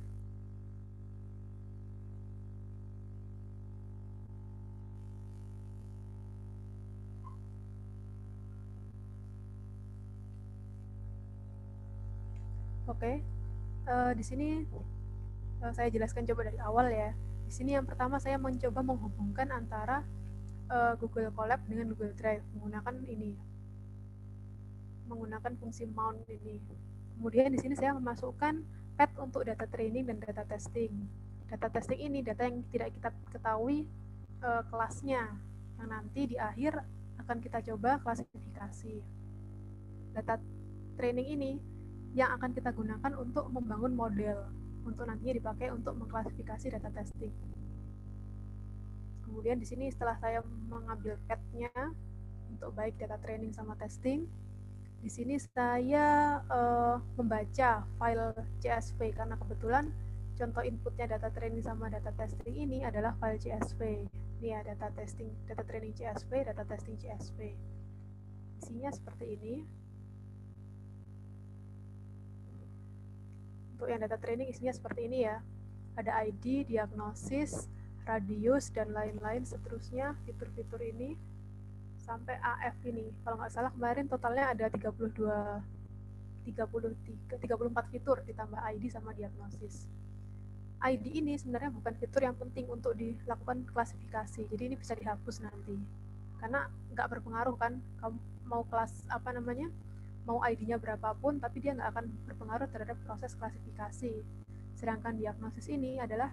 Oke, di sini saya jelaskan coba dari awal ya. Di sini yang pertama saya mencoba menghubungkan antara Google Colab dengan Google Drive menggunakan fungsi mount ini. Kemudian di sini saya memasukkan pet untuk data training dan data testing. Data testing ini data yang tidak kita ketahui kelasnya, yang nanti di akhir akan kita coba klasifikasi. Data training ini yang akan kita gunakan untuk membangun model, untuk nantinya dipakai untuk mengklasifikasi data testing. Kemudian di sini setelah saya mengambil petnya untuk baik data training sama testing, di sini saya membaca file CSV karena kebetulan contoh inputnya data training sama data testing ini adalah file CSV. Ini ya data training CSV, data testing CSV. Isinya seperti ini. Untuk yang data training isinya seperti ini ya. Ada ID, diagnosis, radius, dan lain-lain seterusnya, fitur-fitur ini sampai AF ini. Kalau nggak salah kemarin totalnya ada 34 fitur ditambah ID sama diagnosis. ID ini sebenarnya bukan fitur yang penting untuk dilakukan klasifikasi, jadi ini bisa dihapus nanti. Karena nggak berpengaruh kan, kamu mau mau ID-nya berapapun, tapi dia nggak akan berpengaruh terhadap proses klasifikasi. Sedangkan diagnosis ini adalah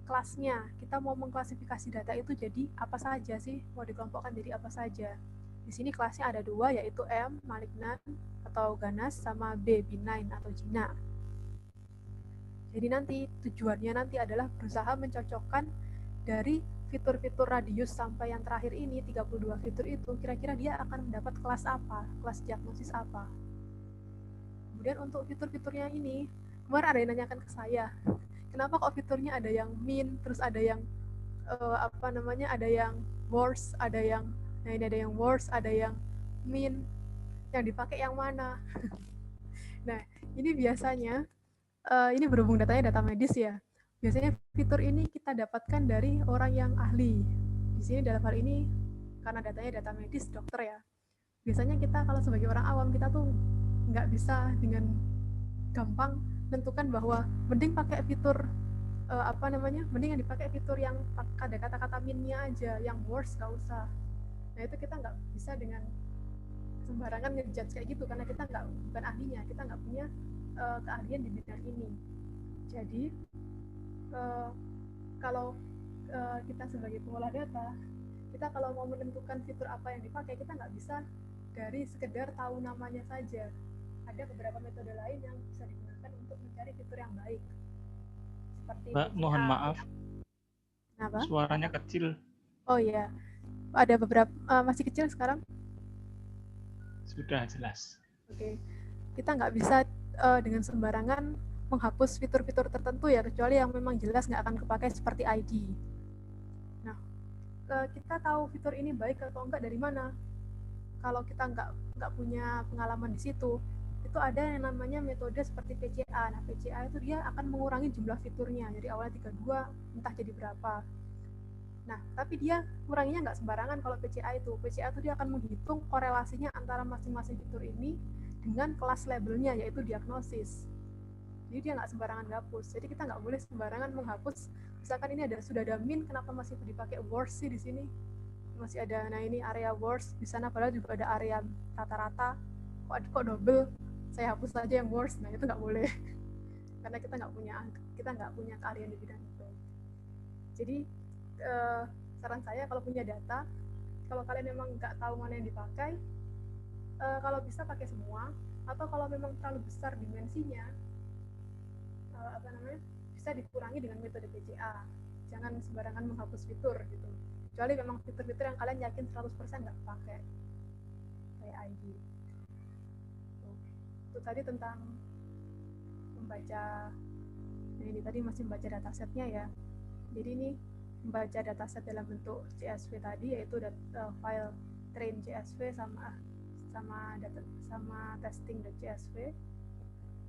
kelasnya. Kita mau mengklasifikasi data itu jadi apa saja sih? Mau dikelompokkan jadi apa saja? Di sini kelasnya ada dua, yaitu M, malignant atau ganas, sama B, benign atau jinak. Jadi nanti tujuannya nanti adalah berusaha mencocokkan dari fitur-fitur radius sampai yang terakhir ini, 32 fitur itu, kira-kira dia akan mendapat kelas apa, kelas diagnosis apa. Kemudian untuk fitur-fiturnya ini, kemarin ada yang nanyakan ke saya, kenapa kok fiturnya ada yang min, terus ada yang ada yang worse, ada yang worse, ada yang min, yang dipakai yang mana? Nah, ini biasanya ini berhubung datanya data medis ya. Biasanya fitur ini kita dapatkan dari orang yang ahli. Di sini dalam hal ini karena datanya data medis dokter ya. Biasanya kita kalau sebagai orang awam kita tuh nggak bisa dengan gampang menentukan bahwa mending pakai fitur mending yang dipakai fitur yang ada kata-kata minnya aja, yang worse nggak usah. Nah itu kita nggak bisa dengan sembarangan ngejudge kayak gitu karena kita bukan ahlinya, kita nggak punya keahlian di bidang ini. Jadi kalau kita sebagai pengolah data, kita kalau mau menentukan fitur apa yang dipakai, kita nggak bisa dari sekedar tahu namanya saja. Ada beberapa metode lain yang bisa digunakan untuk mencari fitur yang baik. Seperti Mbak, mohon maaf. Kenapa? Suaranya kecil. Oh iya, ada beberapa masih kecil sekarang. Sudah jelas. Oke, kita nggak bisa dengan sembarangan menghapus fitur-fitur tertentu ya, kecuali yang memang jelas nggak akan kepakai seperti ID. Nah, kita tahu fitur ini baik atau enggak dari mana? Kalau kita nggak punya pengalaman di situ, itu ada yang namanya metode seperti PCA. Nah, PCA itu dia akan mengurangi jumlah fiturnya. Jadi awalnya 32, entah jadi berapa. Nah, tapi dia kuranginya nggak sembarangan kalau PCA itu. PCA itu dia akan menghitung korelasinya antara masing-masing fitur ini dengan kelas labelnya, yaitu diagnosis. Jadi dia nggak sembarangan hapus. Jadi kita nggak boleh sembarangan menghapus. Misalkan ini sudah ada min, kenapa masih dipakai worse sih di sini? Masih ada, nah ini area worse di sana, padahal juga ada area rata-rata. Kok double? Saya hapus saja yang worse. Nah itu nggak boleh, karena kita nggak punya keahlian di bidang itu. Jadi saran saya kalau punya data, kalau kalian memang nggak tahu mana yang dipakai, kalau bisa pakai semua, atau kalau memang terlalu besar dimensinya, bisa dikurangi dengan metode PCA. Jangan sembarangan menghapus fitur gitu. Kecuali memang fitur-fitur yang kalian yakin 100% nggak pakai, kayak ID. Itu tadi tentang membaca. Nah ini tadi masih membaca datasetnya ya. Jadi ini membaca dataset dalam bentuk CSV tadi, yaitu file train CSV sama testing.csv.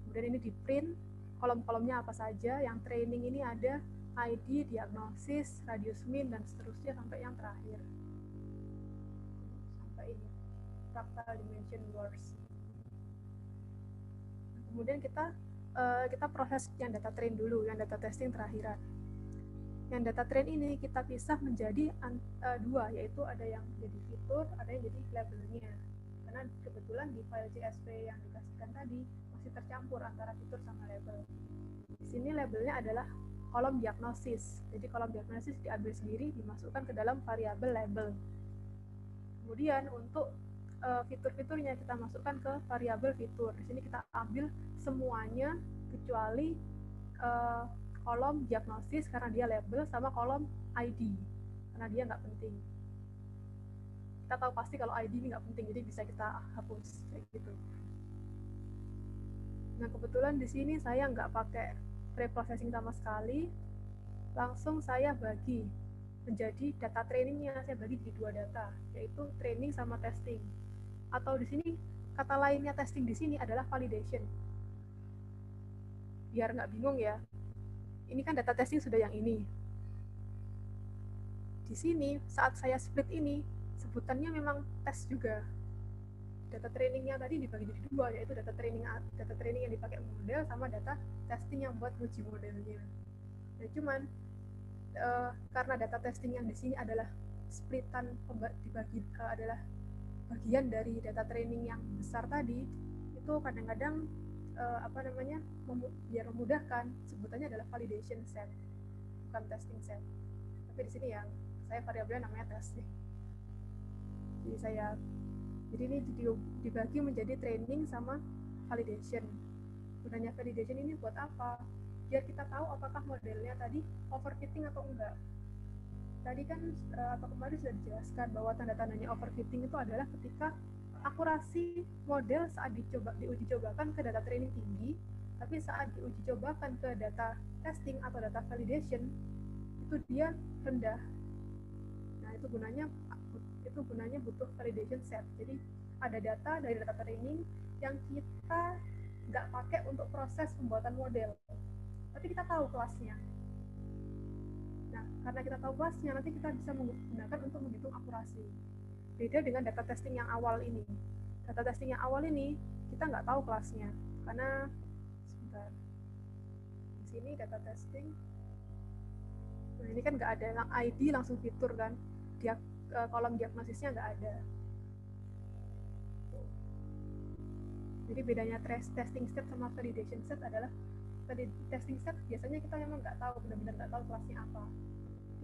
Kemudian ini di print kolom-kolomnya apa saja. Yang training ini ada ID, diagnosis, radius min, dan seterusnya sampai yang terakhir. Sampai ini, fractal dimension worse. Kemudian kita proses yang data train dulu, yang data testing terakhiran. Yang data train ini kita pisah menjadi dua, yaitu ada yang jadi fitur, ada yang jadi labelnya. Karena kebetulan di file CSV yang dikasihkan tadi masih tercampur antara fitur sama label. Di sini labelnya adalah kolom diagnosis. Jadi kolom diagnosis diambil sendiri, dimasukkan ke dalam variabel label. Kemudian untuk fitur-fiturnya kita masukkan ke variabel fitur. Di sini kita ambil semuanya kecuali kolom diagnosis karena dia label, sama kolom ID karena dia nggak penting. Kita tahu pasti kalau ID ini nggak penting, jadi bisa kita hapus kayak gitu. Nah, kebetulan di sini saya nggak pakai preprocessing sama sekali, langsung saya bagi menjadi data trainingnya. Saya bagi di 2 data, yaitu training sama testing. Atau di sini kata lainnya testing di sini adalah validation. Biar nggak bingung ya. Ini kan data testing sudah yang ini. Di sini saat saya split ini sebutannya memang tes juga. Data trainingnya tadi dibagi jadi 2, yaitu data training yang dipakai model sama data testing yang buat uji modelnya. Nah, cuman karena data testing yang di sini adalah splitan dibagi adalah bagian dari data training yang besar tadi, itu kadang-kadang biar memudahkan sebutannya adalah validation set, bukan testing set. Tapi di sini yang saya variabelnya namanya testing. Jadi ini dibagi menjadi training sama validation. Gunanya validation ini buat apa? Biar kita tahu apakah modelnya tadi overfitting atau enggak. Tadi kan kemarin sudah dijelaskan bahwa tanda-tandanya overfitting itu adalah ketika akurasi model saat diuji cobakan ke data training tinggi, tapi saat diuji cobakan ke data testing atau data validation itu dia rendah. Nah, itu gunanya butuh validation set. Jadi ada data dari data training yang kita nggak pakai untuk proses pembuatan model, tapi kita tahu kelasnya. Nah, karena kita tahu kelasnya, nanti kita bisa menggunakan untuk menghitung akurasi. Beda dengan data testing yang awal ini. Data testing yang awal ini kita nggak tahu kelasnya, karena sebentar. Di sini data testing. Nah, ini kan nggak ada ID langsung fitur kan. Kolom diagnosisnya nggak ada. Jadi bedanya testing set sama validation set adalah testing set biasanya kita memang nggak tahu, benar-benar nggak tahu kelasnya apa.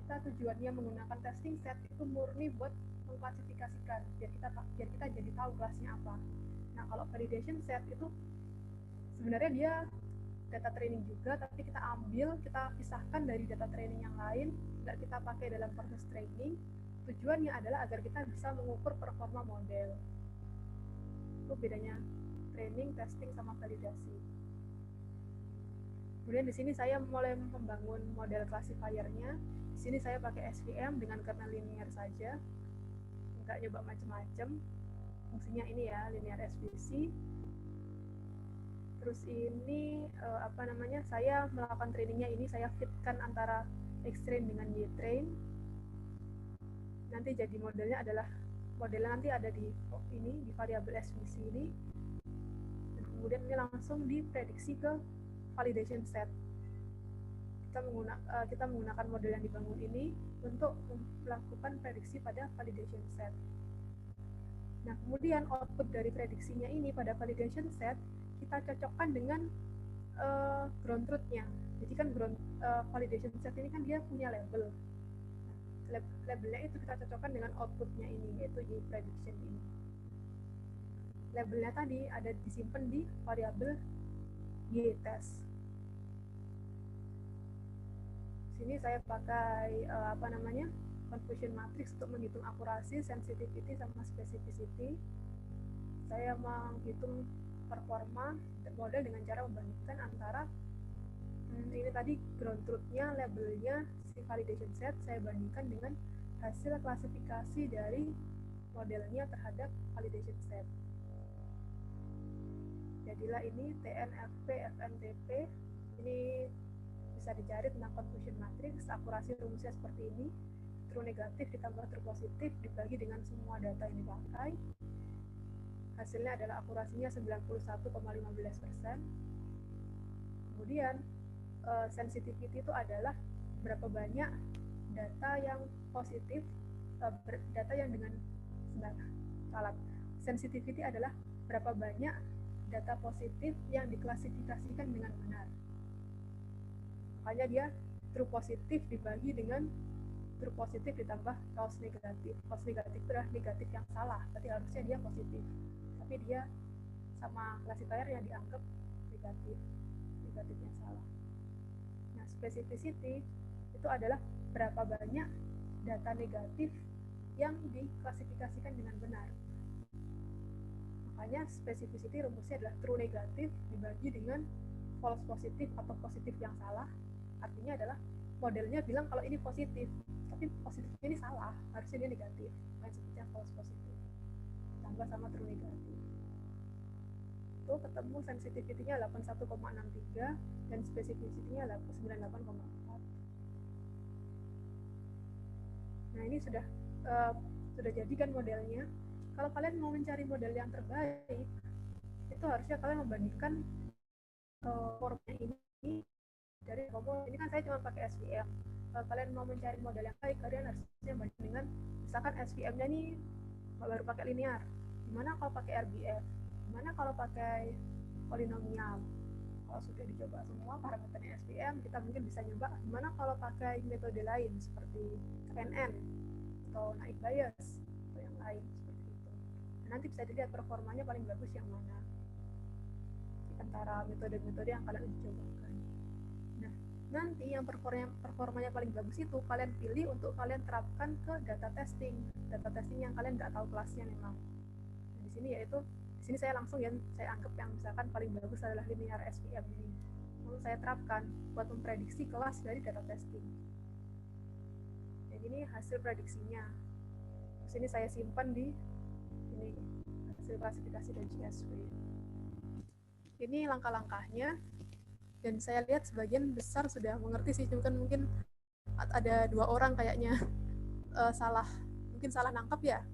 Kita tujuannya menggunakan testing set itu murni buat mengklasifikasikan, biar kita jadi tahu kelasnya apa. Nah, kalau validation set itu sebenarnya dia data training juga, tapi kita pisahkan dari data training yang lain, nggak kita pakai dalam proses training. Tujuannya adalah agar kita bisa mengukur performa model. Itu bedanya training, testing, sama validasi. Kemudian di sini saya mulai membangun model classifier-nya. Di sini saya pakai SVM dengan kernel linear saja, nggak nyoba macam-macam. Fungsinya ini ya, linear SVC. Terus ini saya melakukan trainingnya ini, saya fitkan antara X-train dengan Y-train. Nanti jadi modelnya nanti ada di variabel SVC ini. Dan kemudian ini langsung diprediksi ke validation set. Kita menggunakan model yang dibangun ini untuk melakukan prediksi pada validation set. Nah, kemudian output dari prediksinya ini pada validation set kita cocokkan dengan ground truth-nya. Jadi kan validation set ini kan dia punya label. Nah, labelnya itu kita cocokkan dengan output-nya ini, yaitu Y prediction ini. Labelnya tadi ada disimpan di variabel Y test. Sini saya pakai confusion matrix untuk menghitung akurasi, sensitivity, sama specificity. Saya menghitung performa model dengan cara membandingkan antara ini tadi ground truth-nya, labelnya, si validation set, saya bandingkan dengan hasil klasifikasi dari modelnya terhadap validation set. Jadilah ini TNFP FNTP. Ini bisa dicari tentang confusion matrix. Akurasi rumusnya seperti ini, true negatif ditambah true positif dibagi dengan semua data yang dipakai. Hasilnya adalah akurasinya 91,15%. Kemudian sensitivity itu adalah berapa banyak data yang positif, data yang dengan sensitivity adalah berapa banyak data positif yang diklasifikasikan dengan benar. Makanya dia true positif dibagi dengan true positif ditambah false negatif. False negatif itu adalah negatif yang salah, berarti harusnya dia positif, tapi dia sama classifier yang dianggap negatif yang salah. Nah, specificity itu adalah berapa banyak data negatif yang diklasifikasikan dengan benar. Makanya specificity rumusnya adalah true negatif dibagi dengan false positif atau positif yang salah. Artinya adalah modelnya bilang kalau ini positif, tapi positifnya ini salah, harusnya dia negatif. Makanya sebutnya false positif tambah sama true negatif. Itu ketemu sensitivity-nya 81,63 dan specificity-nya 98,4. Nah, ini sudah jadi kan modelnya. Kalau kalian mau mencari model yang terbaik, itu harusnya kalian membandingkan formnya ini dari Kobo. Ini kan saya cuma pakai SVM. Kalau kalian mau mencari model yang baik, kalian harusnya bandingkan, misalkan SVM-nya ini baru pakai linear. Gimana kalau pakai RBF? Gimana kalau pakai polinomial? Kalau sudah dicoba semua parameternya SVM, kita mungkin bisa nyoba gimana kalau pakai metode lain seperti KNN atau naik bias atau yang lain seperti itu. Dan nanti bisa dilihat performanya paling bagus yang mana di antara metode-metode yang kalian cobakan. Nah, nanti yang performanya paling bagus itu kalian pilih untuk kalian terapkan ke data testing yang kalian nggak tahu kelasnya memang. Nah, di sini yaitu di sini saya langsung saya anggap yang misalkan paling bagus adalah linear SVM ini. Lalu saya terapkan buat memprediksi kelas dari data testing. Jadi ini hasil prediksinya. Terus ini saya simpan di ini hasil klasifikasi dan CSV. Ini langkah-langkahnya. Dan saya lihat sebagian besar sudah mengerti sih, mungkin ada 2 orang kayaknya mungkin salah nangkap ya.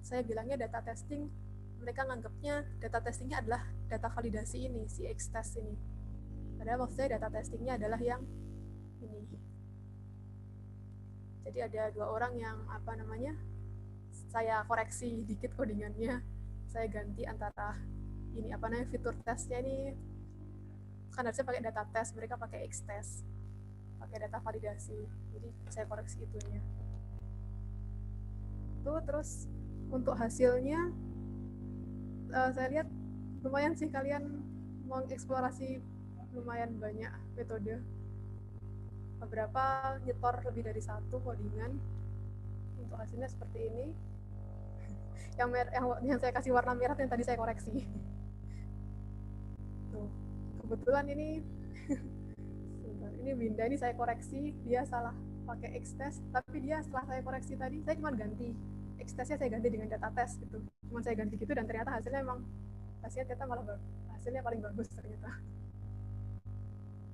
Saya bilangnya data testing, mereka nganggapnya data testingnya adalah data validasi ini, si X-test ini. Padahal maksud saya data testingnya adalah yang ini. Jadi ada 2 orang yang saya koreksi dikit codingannya, saya ganti antara ini fitur testnya ini kan harusnya pakai data test, mereka pakai X-test, pakai data validasi. Jadi saya koreksi itunya. Terus untuk hasilnya saya lihat lumayan sih, kalian mengeksplorasi lumayan banyak metode. Beberapa nyetor lebih dari 1 codingan. Untuk hasilnya seperti ini. Yang saya kasih warna merah yang tadi saya koreksi. Tuh. Kebetulan ini ini Winda ini saya koreksi, dia salah pakai X-test, tapi dia setelah saya koreksi tadi, saya cuma ganti X-testnya, saya ganti dengan data test gitu. Cuma saya ganti gitu dan ternyata hasilnya malah hasilnya paling bagus ternyata.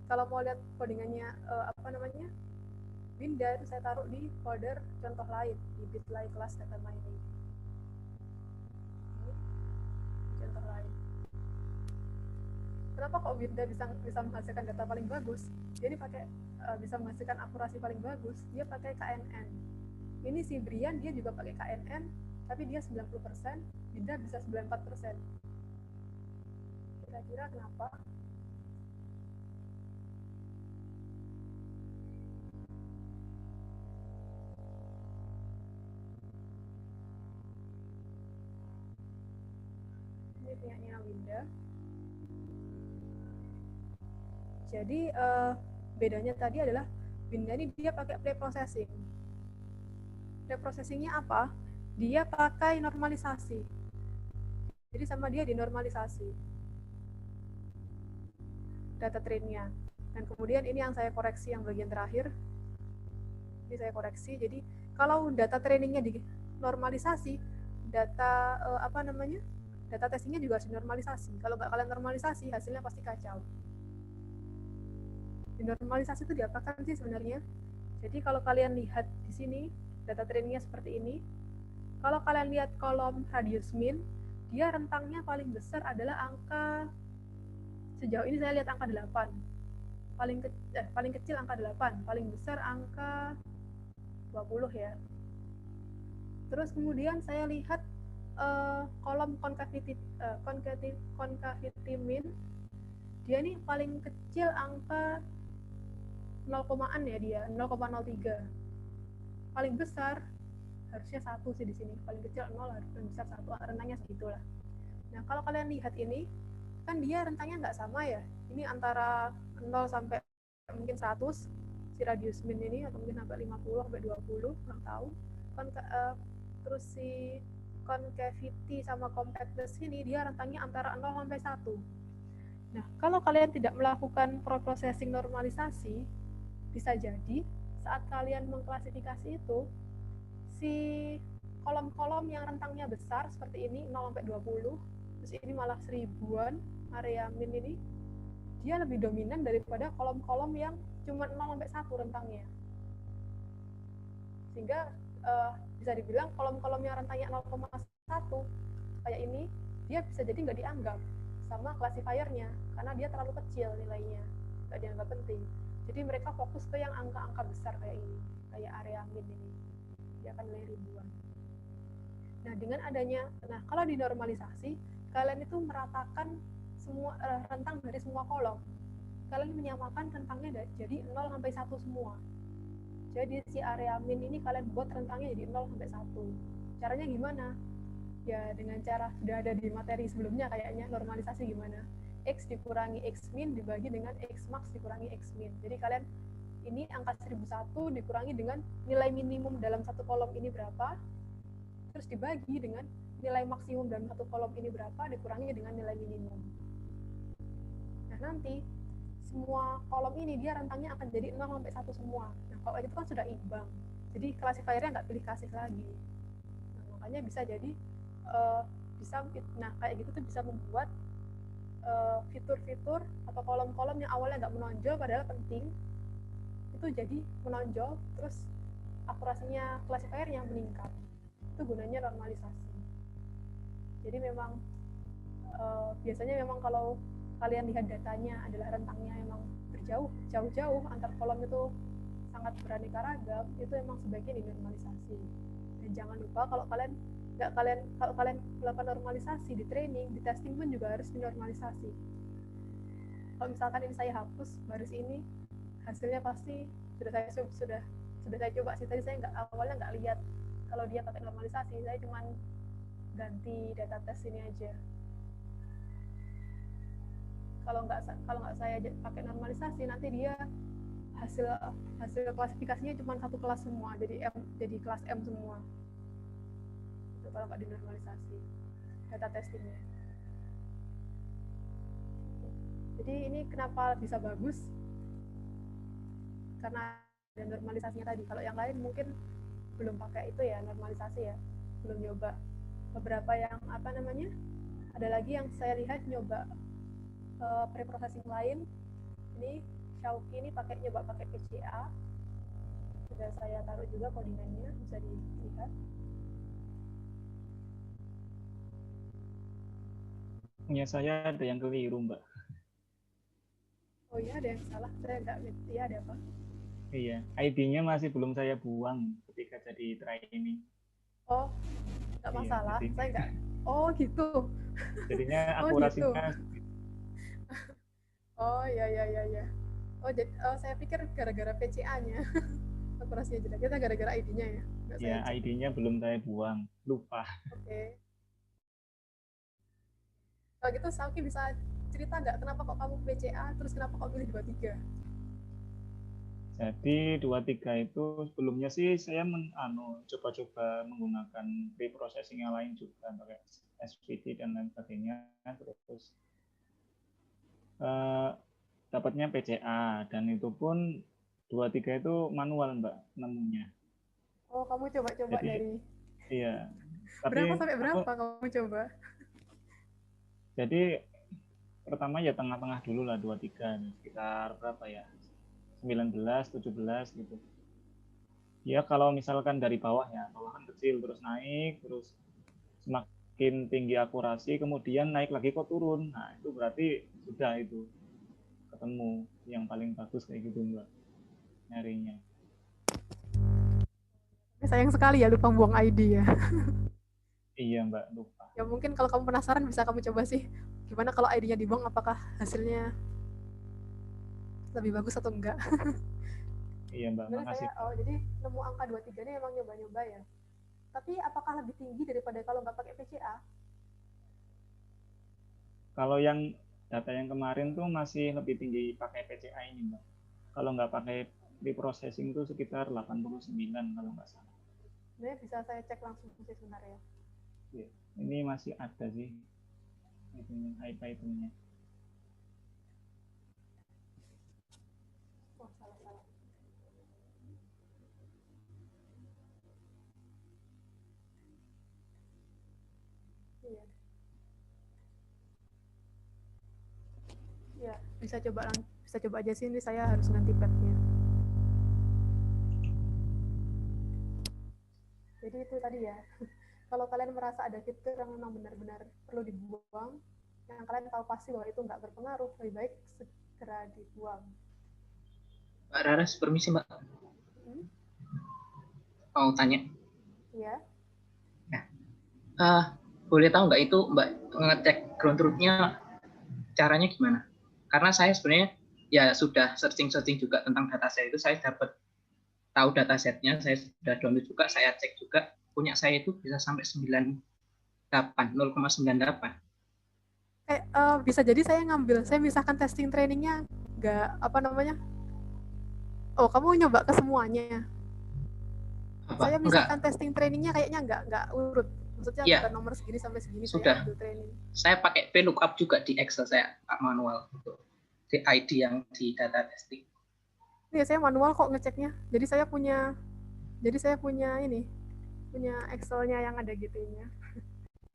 Kalau mau lihat codingannya Winda itu saya taruh di folder contoh lain di bitly class data mining. Ini contoh lain. Kenapa kok Winda bisa menghasilkan data paling bagus? Dia ini bisa menghasilkan akurasi paling bagus. Dia pakai KNN. Ini si Brian dia juga pakai KNN, tapi dia 90%, Winda bisa 94%. Kira-kira kenapa? Ini punyanya Winda. Jadi bedanya tadi adalah Winda ini dia pakai preprocessing. Preprocessingnya apa? Dia pakai normalisasi. Jadi sama dia dinormalisasi data trainnya. Dan kemudian ini yang saya koreksi yang bagian terakhir. Ini saya koreksi. Jadi kalau data trainingnya dinormalisasi, data data testingnya juga harus dinormalisasi. Kalau nggak kalian normalisasi, hasilnya pasti kacau. Dinormalisasi itu diapakan sih sebenarnya? Jadi kalau kalian lihat di sini, data trainingnya seperti ini. Kalau kalian lihat kolom radius mean, dia rentangnya paling besar adalah angka, sejauh ini saya lihat angka 8. Paling kecil angka 8, paling besar angka 20 ya. Terus kemudian saya lihat kolom concavity mean, dia ini paling kecil angka 0 komaan ya dia, 0,03. Paling besar harusnya 1 sih di sini. Paling kecil 0, paling besar 1. Rentangnya segitulah. Nah, kalau kalian lihat ini, kan dia rentangnya nggak sama ya. Ini antara 0 sampai mungkin 100, si radius min ini, atau mungkin sampai 50, sampai 20, kurang tahu. Terus si concavity sama compactness ini, dia rentangnya antara 0 sampai 1. Nah, kalau kalian tidak melakukan processing normalisasi, bisa jadi saat kalian mengklasifikasi itu, si kolom-kolom yang rentangnya besar seperti ini, 0 sampai 20, terus ini malah 1000-an, area min ini, dia lebih dominan daripada kolom-kolom yang cuma 0 sampai 1 rentangnya. Sehingga bisa dibilang kolom-kolom yang rentangnya 0,1 kayak ini, dia bisa jadi nggak dianggap sama classifiernya karena dia terlalu kecil nilainya, nggak dianggap penting. Jadi mereka fokus ke yang angka-angka besar kayak ini, kayak area min ini, dia akan nilai ribuan. Nah, dengan adanya, kalau dinormalisasi, kalian itu meratakan semua rentang dari semua kolom. Kalian menyamakan rentangnya jadi 0 sampai 1 semua. Jadi si area min ini kalian buat rentangnya jadi 0 sampai 1. Caranya gimana? Ya dengan cara sudah ada di materi sebelumnya kayaknya, normalisasi gimana. X dikurangi X min dibagi dengan X max dikurangi X min. Jadi kalian ini angka 1001 dikurangi dengan nilai minimum dalam satu kolom ini berapa, terus dibagi dengan nilai maksimum dalam satu kolom ini berapa dikurangi dengan nilai minimum. Nah nanti semua kolom ini dia rentangnya akan jadi 0 sampai 1 semua. Nah kalau itu kan sudah imbang, jadi classifiernya nggak pilih kasih lagi. Nah, makanya bisa jadi kayak gitu tuh bisa membuat fitur-fitur atau kolom-kolom yang awalnya nggak menonjol padahal penting itu jadi menonjol, terus akurasinya classifiernya meningkat. Itu gunanya normalisasi. Jadi memang biasanya memang kalau kalian lihat datanya adalah rentangnya memang jauh-jauh antar kolom itu sangat beraneka ragam, itu memang sebaiknya dinormalisasi. Dan jangan lupa kalau kalian melakukan normalisasi di training, di testing pun juga harus dinormalisasi. Kalau misalkan ini saya hapus baris ini, hasilnya pasti sudah saya coba sih. Tadi saya awalnya nggak lihat kalau dia pakai normalisasi, saya cuma ganti data tes ini aja. Kalau nggak saya pakai normalisasi, nanti dia hasil klasifikasinya cuma satu kelas semua, jadi kelas M semua. Kalau nggak dinormalisasi data testingnya. Jadi ini kenapa bisa bagus? Karena ada normalisasinya tadi. Kalau yang lain mungkin belum pakai itu ya, normalisasi ya, belum nyoba. Beberapa yang ada lagi yang saya lihat nyoba preprocessing lain. Ini Shauki ini nyoba pakai PCA. Sudah saya taruh juga codingannya, bisa dilihat. Ya, saya ada yang keliru, Mbak. Oh iya, ada yang salah. Saya nggak ngerti ada apa. Iya, ID-nya masih belum saya buang ketika jadi training. Oh, nggak masalah. Iya, saya nggak. Oh gitu. Jadinya akurasinya. Gitu. Oh iya. Oh, saya pikir gara-gara PCA-nya. Akurasinya jelek. Kita gara-gara ID-nya ya. Ya, ID-nya belum saya buang. Lupa. Oke. Kalau gitu Sauki bisa cerita nggak kenapa kok kamu PCA, terus kenapa kok pilih 23? Jadi 23 itu sebelumnya sih saya coba-coba menggunakan preprocessing yang lain juga, pakai SVT dan lain sebagainya. Terus dapatnya PCA, dan itu pun 23 itu manual, Mbak, nemunya. Oh, kamu coba-coba dari... Iya. Berapa sampai berapa kamu coba? Jadi pertama ya tengah-tengah dulu lah 23, sekitar berapa ya, 19, 17 gitu. Ya kalau misalkan dari bawah ya, bawah kan kecil, terus naik, terus semakin tinggi akurasi, kemudian naik lagi kok turun. Nah itu berarti sudah itu ketemu yang paling bagus kayak gitu, Mbak, nyarinya. Sayang sekali ya lupa buang ID ya. Iya, Mbak, lupa. Ya mungkin kalau kamu penasaran bisa kamu coba sih. Gimana kalau ID-nya dibuang, apakah hasilnya lebih bagus atau enggak? Iya Mbak, Sebenarnya makasih. saya, jadi nemu angka 23 ini emang nyoba-nyoba ya. Tapi apakah lebih tinggi daripada kalau nggak pakai PCA? Kalau yang data yang kemarin tuh masih lebih tinggi pakai PCA ini Mbak. Kalau nggak pakai preprocessing tuh sekitar 89 kalau nggak salah. Sebenarnya bisa saya cek langsung sih sebentar ya. Iya. Ini masih ada sih itunya, hype-nya. Oh, salah. Iya. Ya, bisa coba aja sih, ini saya harus ganti padnya. Jadi itu tadi ya, kalau kalian merasa ada fitur yang memang benar-benar perlu dibuang, yang kalian tahu pasti bahwa itu nggak berpengaruh, lebih baik segera dibuang. Mbak Raras, permisi Mbak. Mau tanya. Iya. Boleh tahu nggak itu Mbak ngecek ground truth-nya caranya gimana? Karena saya sebenarnya ya sudah searching juga tentang dataset itu, saya dapat tahu datasetnya, saya sudah download juga, saya cek juga, punya saya itu bisa sampai 0,98. Bisa jadi saya misahkan testing trainingnya, nggak oh kamu nyoba ke semuanya. Saya misahkan testing trainingnya kayaknya nggak urut, maksudnya bukan nomor segini sampai segini sudah. Saya ambil training. Saya pakai VLOOKUP juga di Excel saya manual untuk di ID yang di data testing. Iya, saya manual kok ngeceknya. Jadi saya punya Excel-nya yang ada GT-nya.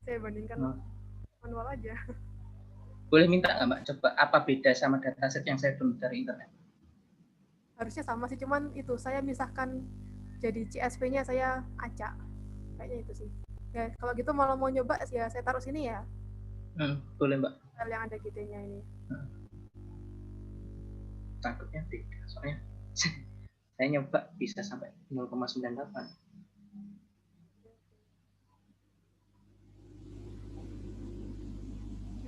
Saya bandingkan manual aja. Boleh minta nggak Mbak coba apa beda sama dataset yang saya download dari internet? Harusnya sama sih, cuman itu saya misahkan jadi CSV-nya saya acak. Kayaknya itu sih. Ya, kalau gitu mau nyoba ya saya taruh sini ya. Boleh Mbak. Yang ada GT-nya ini. Takutnya beda, soalnya saya nyoba bisa sampai 0,98.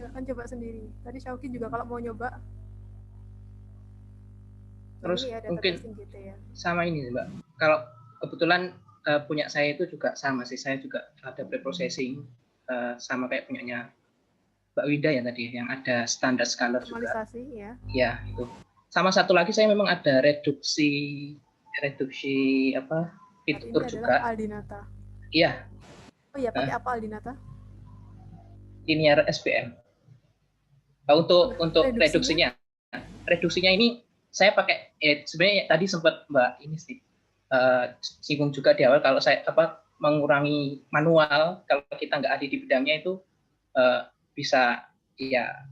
Ya kan coba sendiri. Tadi Syauki juga kalau mau nyoba. Terus ya, mungkin gitu ya. Sama ini Mbak. Kalau kebetulan punya saya itu juga sama sih. Saya juga ada preprocessing sama kayak punyanya Mbak Winda ya tadi, yang ada standar scalar juga. Ya. Ya itu. Sama satu lagi saya memang ada reduksi fitur juga. Aldinata. Iya. Oh iya, pakai apa Aldinata? Linear SPM. Untuk reduksinya ini saya pakai sebenarnya tadi sempat Mbak ini sih singgung juga di awal, kalau saya mengurangi manual kalau kita nggak ada di bidangnya itu bisa ya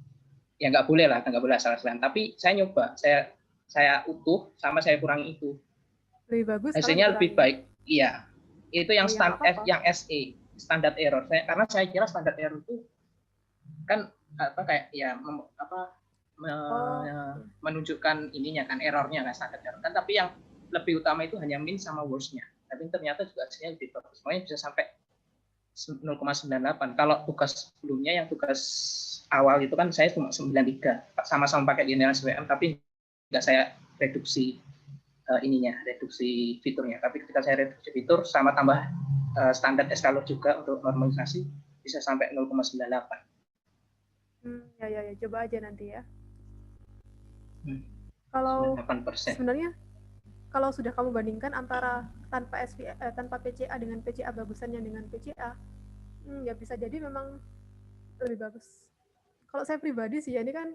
nggak boleh asal-asalan. Tapi saya nyoba, saya utuh sama saya kurangi itu. Lebih bagus. Hasilnya lebih baik. Iya. Itu yang yang SE, standar error. Karena saya kira standar error itu kan kayak ya menunjukkan ininya kan, errornya kan, standar error kan, tapi yang lebih utama itu hanya min sama worst-nya. Tapi ternyata juga hasilnya lebih bagus. Makanya bisa sampai 0,98. Kalau tugas sebelumnya yang tugas awal itu kan saya cuma 93, sama-sama pakai linear SPM, tapi nggak saya reduksi reduksi fiturnya. Tapi ketika saya reduksi fitur sama tambah standar eskalor juga untuk normalisasi, bisa sampai 0,98. Ya, coba aja nanti ya. Kalau 8%. Sebenarnya kalau sudah kamu bandingkan antara tanpa PCA dengan PCA bagusannya dengan PCA, ya bisa jadi memang lebih bagus. Kalau saya pribadi sih ya, ini kan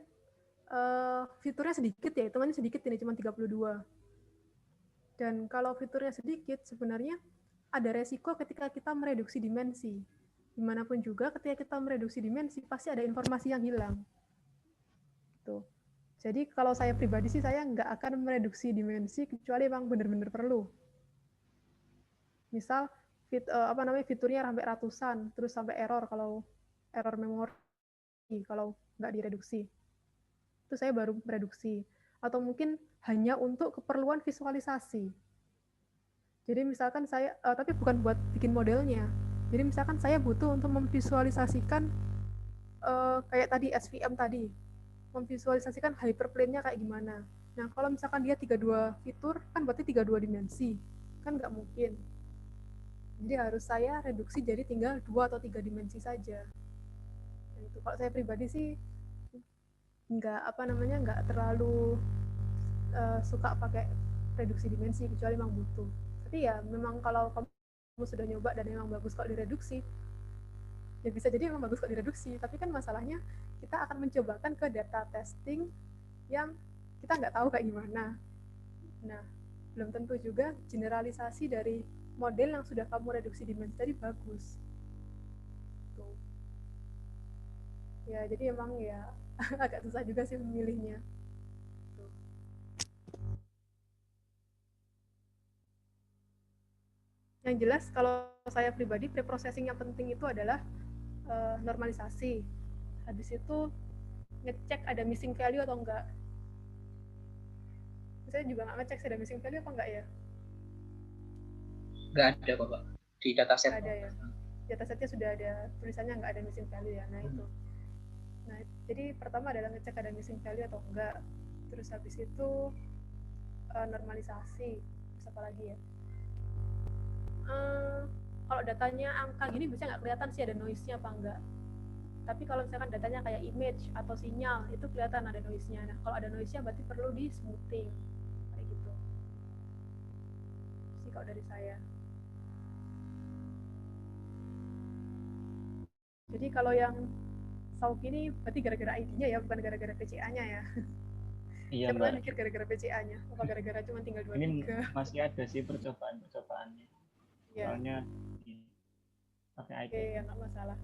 fiturnya sedikit ya, hitungannya sedikit ini cuma 32. Dan kalau fiturnya sedikit sebenarnya ada resiko ketika kita mereduksi dimensi. Dimanapun juga ketika kita mereduksi dimensi pasti ada informasi yang hilang. Tuh. Jadi kalau saya pribadi sih saya nggak akan mereduksi dimensi kecuali memang benar-benar perlu. Misal fiturnya sampai ratusan, terus sampai error kalau error memori kalau nggak direduksi. Itu saya baru mereduksi. Atau mungkin hanya untuk keperluan visualisasi. Jadi misalkan saya, tapi bukan buat bikin modelnya. Jadi misalkan saya butuh untuk memvisualisasikan kayak tadi SVM tadi, memvisualisasikan hyperplane-nya kayak gimana. Nah, kalau misalkan dia 32 fitur, kan berarti 32 dimensi. Kan nggak mungkin. Jadi harus saya reduksi jadi tinggal 2 atau 3 dimensi saja. Nah, itu kalau saya pribadi sih nggak terlalu suka pakai reduksi dimensi, kecuali memang butuh. Tapi ya memang kalau kamu sudah nyoba dan memang bagus kok direduksi, ya bisa jadi memang bagus kok direduksi. Tapi kan masalahnya kita akan mencobakan ke data testing yang kita nggak tahu kayak gimana. Nah, belum tentu juga generalisasi dari model yang sudah kamu reduksi dimensi tadi bagus. Tuh. Ya, jadi emang ya agak susah juga sih memilihnya. Tuh. Yang jelas kalau saya pribadi, preprocessing yang penting itu adalah normalisasi. Habis itu ngecek ada missing value atau enggak. Saya juga nggak ngecek ada missing value apa enggak ya? Nggak ada kok Pak. Di dataset. Nggak ada ya. Datasetnya sudah ada tulisannya nggak ada missing value ya. Nah itu. Nah, jadi pertama adalah ngecek ada missing value atau enggak. Terus habis itu normalisasi. Terus apa lagi ya? Kalau datanya angka gini biasanya nggak kelihatan sih ada noise-nya apa enggak. Tapi kalau misalkan datanya kayak image atau sinyal, itu kelihatan ada noise-nya. Nah, kalau ada noise-nya berarti perlu di smoothing. Kayak gitu. Sih kalau dari saya. Jadi kalau yang Sauk ini berarti gara-gara ID-nya ya, bukan gara-gara PCA-nya ya. Iya, Saya pernah Mbak. mikir gara-gara PCA-nya. Apa gara-gara cuma tinggal 2 Ini 3. masih ada sih percobaannya. Ya. Soalnya pakai ID. Oke, ya nggak masalah.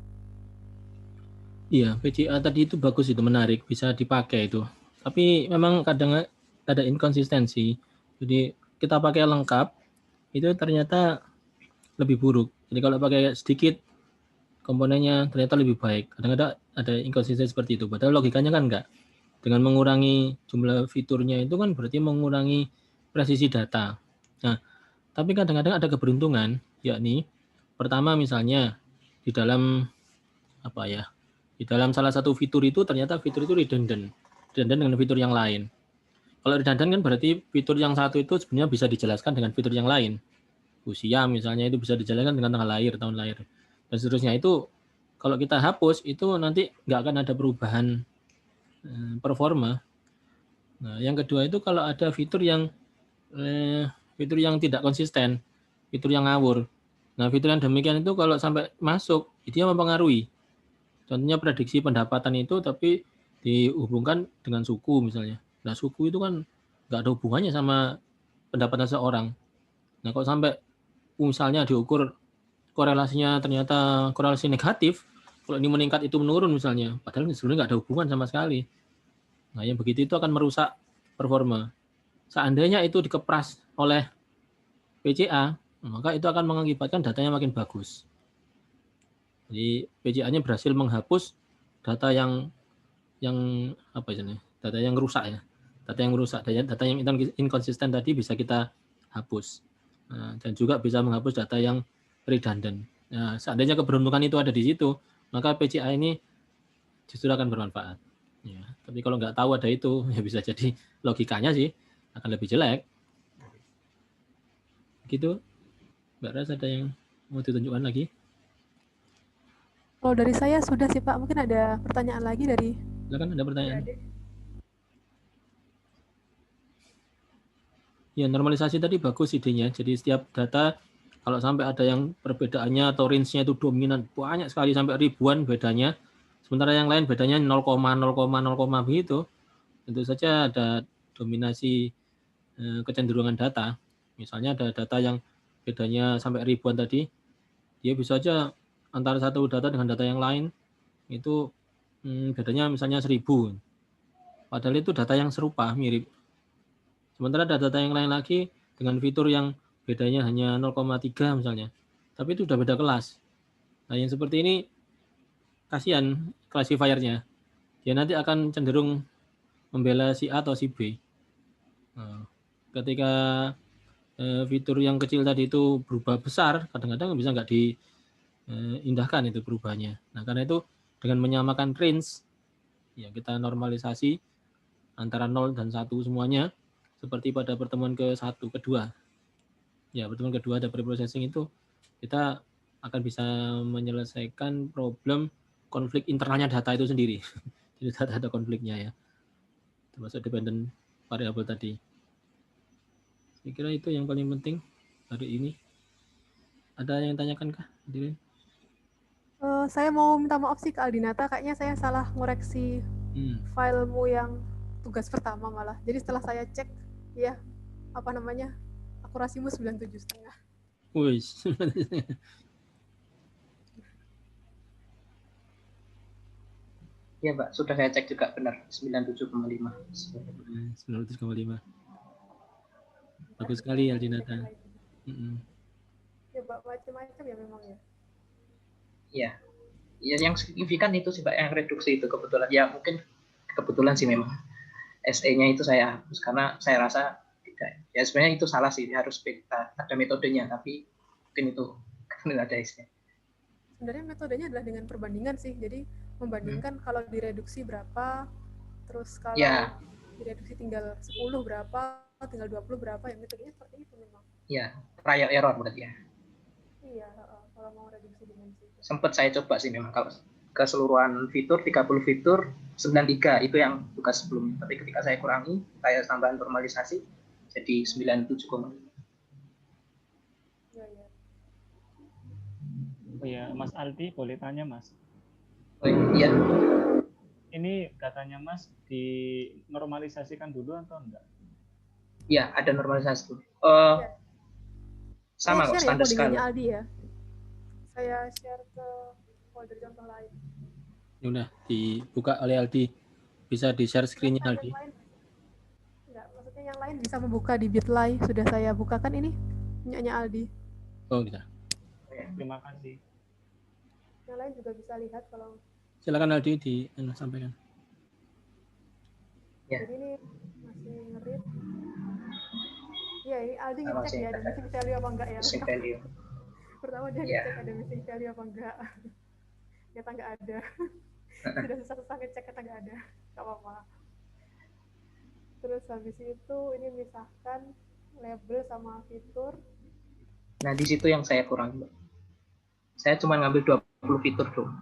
Iya, PCA tadi itu bagus, itu menarik, bisa dipakai itu. Tapi memang kadang ada inkonsistensi. Jadi kita pakai lengkap, itu ternyata lebih buruk. Jadi kalau pakai sedikit, komponennya ternyata lebih baik. Kadang-kadang ada inkonsistensi seperti itu. Padahal logikanya kan enggak. Dengan mengurangi jumlah fiturnya itu kan berarti mengurangi presisi data. Nah, tapi kadang-kadang ada keberuntungan, yakni pertama misalnya di dalam di dalam salah satu fitur itu ternyata fitur itu redundant dengan fitur yang lain. Kalau redundant kan berarti fitur yang satu itu sebenarnya bisa dijelaskan dengan fitur yang lain. Usia misalnya itu bisa dijelaskan dengan tanggal lahir, tahun lahir, dan seterusnya. Itu kalau kita hapus itu nanti nggak akan ada perubahan performa. Nah, yang kedua itu kalau ada fitur yang tidak konsisten, fitur yang ngawur. Nah, fitur yang demikian itu kalau sampai masuk, dia mempengaruhi. Contohnya prediksi pendapatan itu tapi dihubungkan dengan suku misalnya. Nah, suku itu kan nggak ada hubungannya sama pendapatan seseorang. Nah, kalau sampai misalnya diukur korelasinya ternyata korelasi negatif, kalau ini meningkat itu menurun misalnya, padahal sebenarnya nggak ada hubungan sama sekali. Nah, yang begitu itu akan merusak performa. Seandainya itu dikepras oleh PCA, maka itu akan mengakibatkan datanya makin bagus. Jadi PCA-nya berhasil menghapus data yang data yang rusak ya. Data yang inkonsisten tadi bisa kita hapus. Nah, dan juga bisa menghapus data yang redundant. Nah, seandainya keberuntungan itu ada di situ, maka PCA ini justru akan bermanfaat. Ya, tapi kalau nggak tahu ada itu, ya bisa jadi logikanya sih akan lebih jelek. Gitu. Mbak Ras, ada yang mau ditunjukkan lagi? Kalau dari saya sudah sih Pak, mungkin ada pertanyaan lagi dari Silakan, ada pertanyaan. adik. Ya, normalisasi tadi bagus idenya. Jadi setiap data kalau sampai ada yang perbedaannya atau range-nya itu dominan, banyak sekali sampai ribuan bedanya. Sementara yang lain bedanya 0,0,0 begitu. Tentu saja ada dominasi kecenderungan data. Misalnya ada data yang bedanya sampai ribuan tadi, dia bisa aja antara satu data dengan data yang lain itu bedanya misalnya 1000. Padahal itu data yang serupa, mirip. Sementara ada data yang lain lagi dengan fitur yang bedanya hanya 0,3 misalnya. Tapi itu sudah beda kelas. Nah, yang seperti ini kasihan classifiernya. Dia nanti akan cenderung membela si A atau si B. Nah, ketika fitur yang kecil tadi itu berubah besar, kadang-kadang bisa nggak diindahkan itu perubahannya. Nah, karena itu dengan menyamakan range, ya kita normalisasi antara 0 dan 1 semuanya, seperti pada pertemuan kedua. Ya, pertemuan kedua ada preprocessing itu kita akan bisa menyelesaikan problem konflik internalnya data itu sendiri. Jadi data ada konfliknya ya, termasuk dependent variable tadi. Saya kira itu yang paling penting hari ini. Ada yang tanyakan kah? Saya mau minta maaf sih ke Aldinata, kayaknya saya salah ngoreksi filemu yang tugas pertama malah. Jadi setelah saya cek, ya akurasimu 97,5. Wih. Iya, Mbak, sudah saya cek juga benar 97,5. 97,5. Bagus sekali Aldinata. Ya, Mbak, macam-macam ya memang ya. Iya. Ya, yang signifikan itu sih, Mbak, yang reduksi itu kebetulan. Ya, mungkin kebetulan sih memang. SE-nya itu saya hapus karena saya rasa tidak. Ya sebenarnya itu salah sih, harus ada metodenya, tapi mungkin itu karena ada SE. Sebenarnya metodenya adalah dengan perbandingan sih. Jadi membandingkan kalau direduksi berapa, terus kalau direduksi tinggal 10 berapa, tinggal 20 berapa, ya metodenya seperti itu memang. Iya, trial error berarti ya. Iya, kalau mau reduksi dimensi. Sempat saya coba sih memang kalau keseluruhan fitur 30 fitur 93 itu yang tugas sebelumnya, tapi ketika saya kurangi, saya tambahan normalisasi jadi 97,5. Oh ya, Mas Aldi boleh tanya Mas? Oh iya. Ini datanya Mas dinormalisasikan dulu atau enggak? Iya, ada normalisasi dulu. Sama kok, standar sekali. Aldi ya. Saya share ke folder contoh lain. Ya udah dibuka oleh Aldi, bisa di share screen-nya Aldi. Enggak, maksudnya yang lain bisa membuka di Bitly, sudah saya bukakan ini punyanya Aldi. Oh bisa. Terima kasih. Yang lain juga bisa lihat kalau. Silakan Aldi sampaikan. Ya. Jadi ini masih nge-read. Iya, ini Aldi ngecek ya ada missing value apa enggak ya. Missing value. Pertama dia ngecek ada missing value apa enggak. Ternyata enggak ada. Sudah susah-susah ngecek ternyata enggak ada. Enggak apa-apa. Terus habis itu ini misahkan label sama fitur. Nah, di situ yang saya kurang. Saya cuma ngambil 20 fitur dong.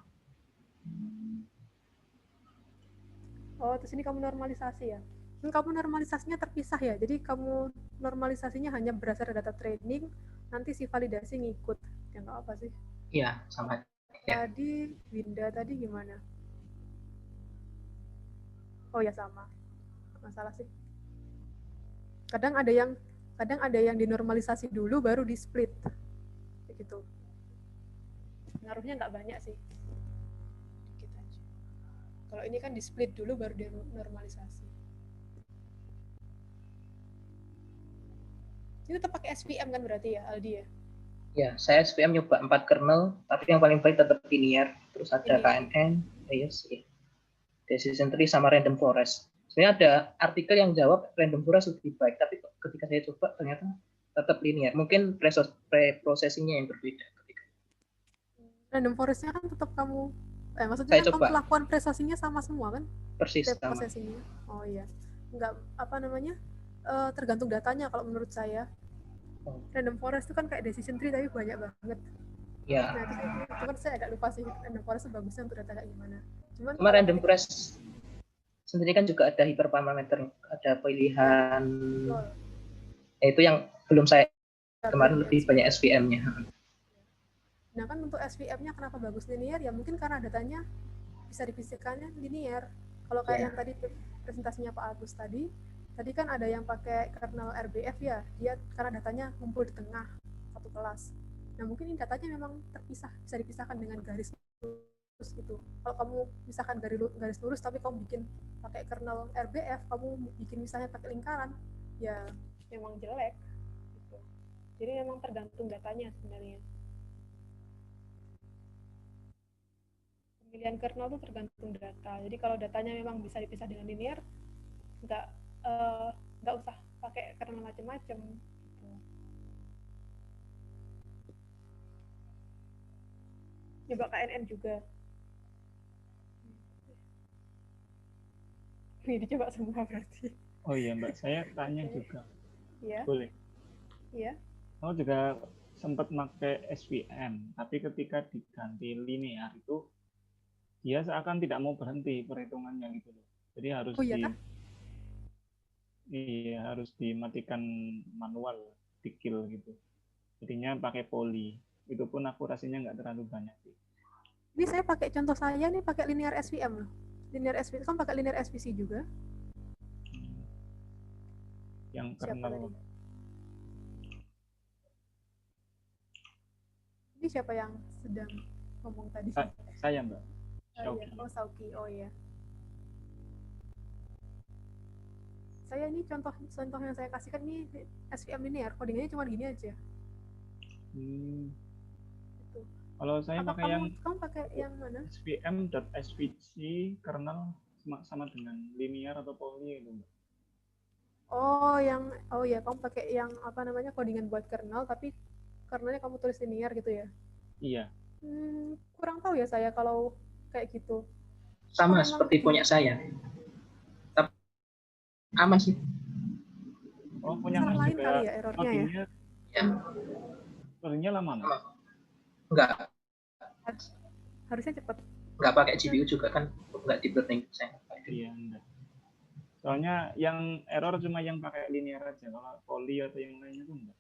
Oh, terus ini kamu normalisasi ya? Kamu normalisasinya terpisah ya? Jadi kamu normalisasinya hanya berdasarkan data training, nanti si validasi ngikut. Ya nggak apa sih? Iya, sama. Ya. Tadi Winda tadi gimana? Oh ya sama. Masalah sih. Kadang ada yang dinormalisasi dulu baru di split. Begitu. Ngaruhnya nggak banyak sih. Dikit aja. Kalau ini kan di split dulu baru dinormalisasi. Ini tetap pakai SVM kan berarti ya, Aldi ya? Ya, saya SVM nyoba 4 kernel, tapi yang paling baik tetap linear. Terus ada KNN, decision tree sama random forest. Sebenarnya ada artikel yang jawab random forest lebih baik, tapi ketika saya coba ternyata tetap linear. Mungkin preprocessingnya yang berbeda. Random forest-nya kan tetap kamu, maksudnya kan kamu lakukan prestasinya sama semua kan? Persis sama. Oh iya, nggak tergantung datanya kalau menurut saya. Random forest itu kan kayak decision tree tapi banyak banget. Ya. Nah, cuman saya agak lupa sih random forest itu bagusnya untuk data kayak gimana. Cuma random forest sendiri kan juga ada hyperparameter, ada pilihan. Itu yang belum saya kemarin lebih banyak SVM-nya. Nah kan untuk SVM-nya kenapa bagus linear? Ya mungkin karena datanya bisa dipisahkannya linear. Kalau kayak yang tadi presentasinya Pak Agus tadi kan ada yang pakai kernel RBF ya, dia karena datanya ngumpul di tengah satu kelas. Nah mungkin ini datanya memang terpisah, bisa dipisahkan dengan garis lurus gitu. Kalau kamu misalkan garis lurus tapi kamu bikin pakai kernel RBF, kamu bikin misalnya pakai lingkaran, ya memang jelek. Gitu. Jadi memang tergantung datanya sebenarnya. Pemilihan kernel itu tergantung data. Jadi kalau datanya memang bisa dipisah dengan linear, nggak usah pakai kernel macam-macam. Coba KNN juga. Ini dicoba semua berarti. Oh iya Mbak, saya tanya juga. Iya, Boleh? iya. Saya juga sempat pakai SVM, tapi ketika diganti linear itu dia seakan tidak mau berhenti perhitungannya gitu loh. Jadi Oh iya kah? harus dimatikan manual, di kill gitu. Jadinya pakai poly. Itu pun akurasinya nggak terlalu banyak sih. Ini saya pakai contoh saya nih pakai linear SVM loh. Linear SVM kan pakai linear SVC juga. Yang Siapa kernel. tadi? Ini siapa yang sedang ngomong tadi? Saya Mbak. Oh iya, oh Sauki, oh iya. Saya ini contoh yang saya kasihkan ini SVM linear, codingannya cuma gini aja. Gitu. Kalau saya Apa pakai kamu pakai yang mana? svm.svc kernel sama dengan linear atau poly itu Mbak. Oh ya kamu pakai yang apa namanya codingan buat kernel tapi kernelnya kamu tulis linear gitu ya? Iya. Kurang tahu ya saya kalau kayak gitu. Sama seperti punya saya. Tapi aman sih. Oh, punya Mas lain juga kali ya errornya ya? Ya. Errornya lama Mas? Enggak. Harusnya cepat. Enggak pakai GPU juga kan, enggak di burning saya. Iya, enggak. Soalnya yang error cuma yang pakai linear aja, kalau poly atau yang lainnya tuh enggak.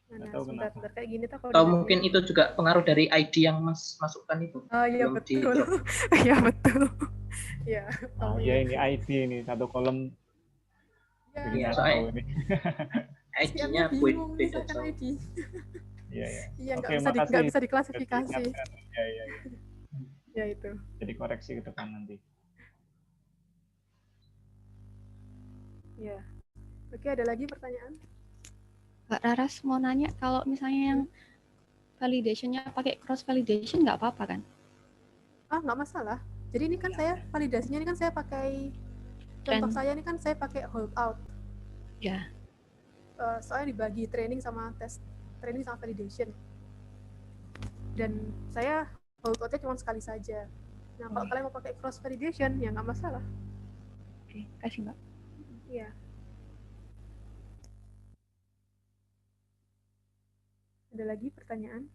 Nah, sebentar kayak gini tuh. Atau mungkin itu juga pengaruh dari ID yang Mas masukkan itu. Oh iya betul. Iya betul. Iya. Oh ya ini ID ini satu kolom. Iya, soalnya ID-nya beda jauh. Iya, iya. Iya, nggak bisa diklasifikasi. Iya. Ya itu. Jadi koreksi ke depan nanti. Ya. Oke, ada lagi pertanyaan? Kak Raras mau nanya, kalau misalnya yang validation-nya pakai cross validation nggak apa-apa kan? Nggak masalah. Jadi ini kan saya validasinya ini kan saya pakai contoh saya ini kan saya pakai holdout. Ya. Soalnya dibagi training sama validation. Dan saya holdout-nya cuma sekali saja. Nah, kalau kalian mau pakai cross validation ya nggak masalah. Oke, kasih Mbak. Iya. Ada lagi pertanyaan?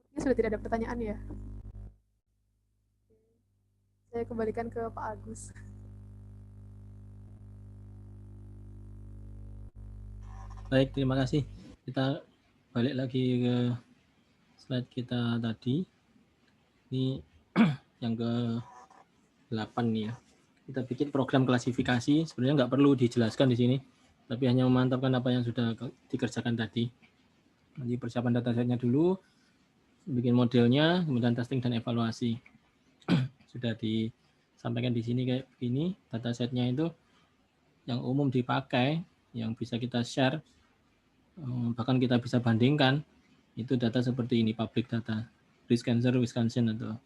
Ini sudah tidak ada pertanyaan ya? Saya kembalikan ke Pak Agus. Baik, terima kasih. Kita balik lagi ke slide kita tadi. Ini yang ke-8 nih ya. Kita bikin program klasifikasi. Sebenarnya nggak perlu dijelaskan di sini, tapi hanya memantapkan apa yang sudah dikerjakan tadi. Nanti persiapan datasetnya dulu, bikin modelnya, kemudian testing dan evaluasi. Sudah disampaikan di sini kayak begini. Datasetnya itu yang umum dipakai, yang bisa kita share, bahkan kita bisa bandingkan, itu data seperti ini, public data, breast cancer Wisconsin atau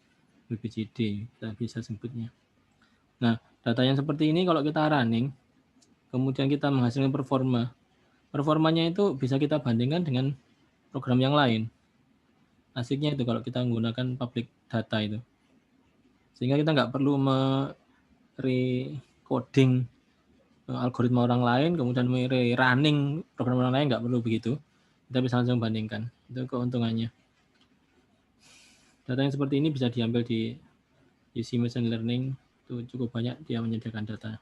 BPJD, kita bisa sebutnya. Nah, data yang seperti ini kalau kita running, kemudian kita menghasilkan performanya itu bisa kita bandingkan dengan program yang lain. Asiknya itu kalau kita menggunakan public data itu. Sehingga kita nggak perlu re-coding algoritma orang lain, kemudian running program orang lain, nggak perlu begitu. Kita bisa langsung bandingkan. Itu keuntungannya. Data yang seperti ini bisa diambil di UC Machine Learning, itu cukup banyak dia menyediakan data.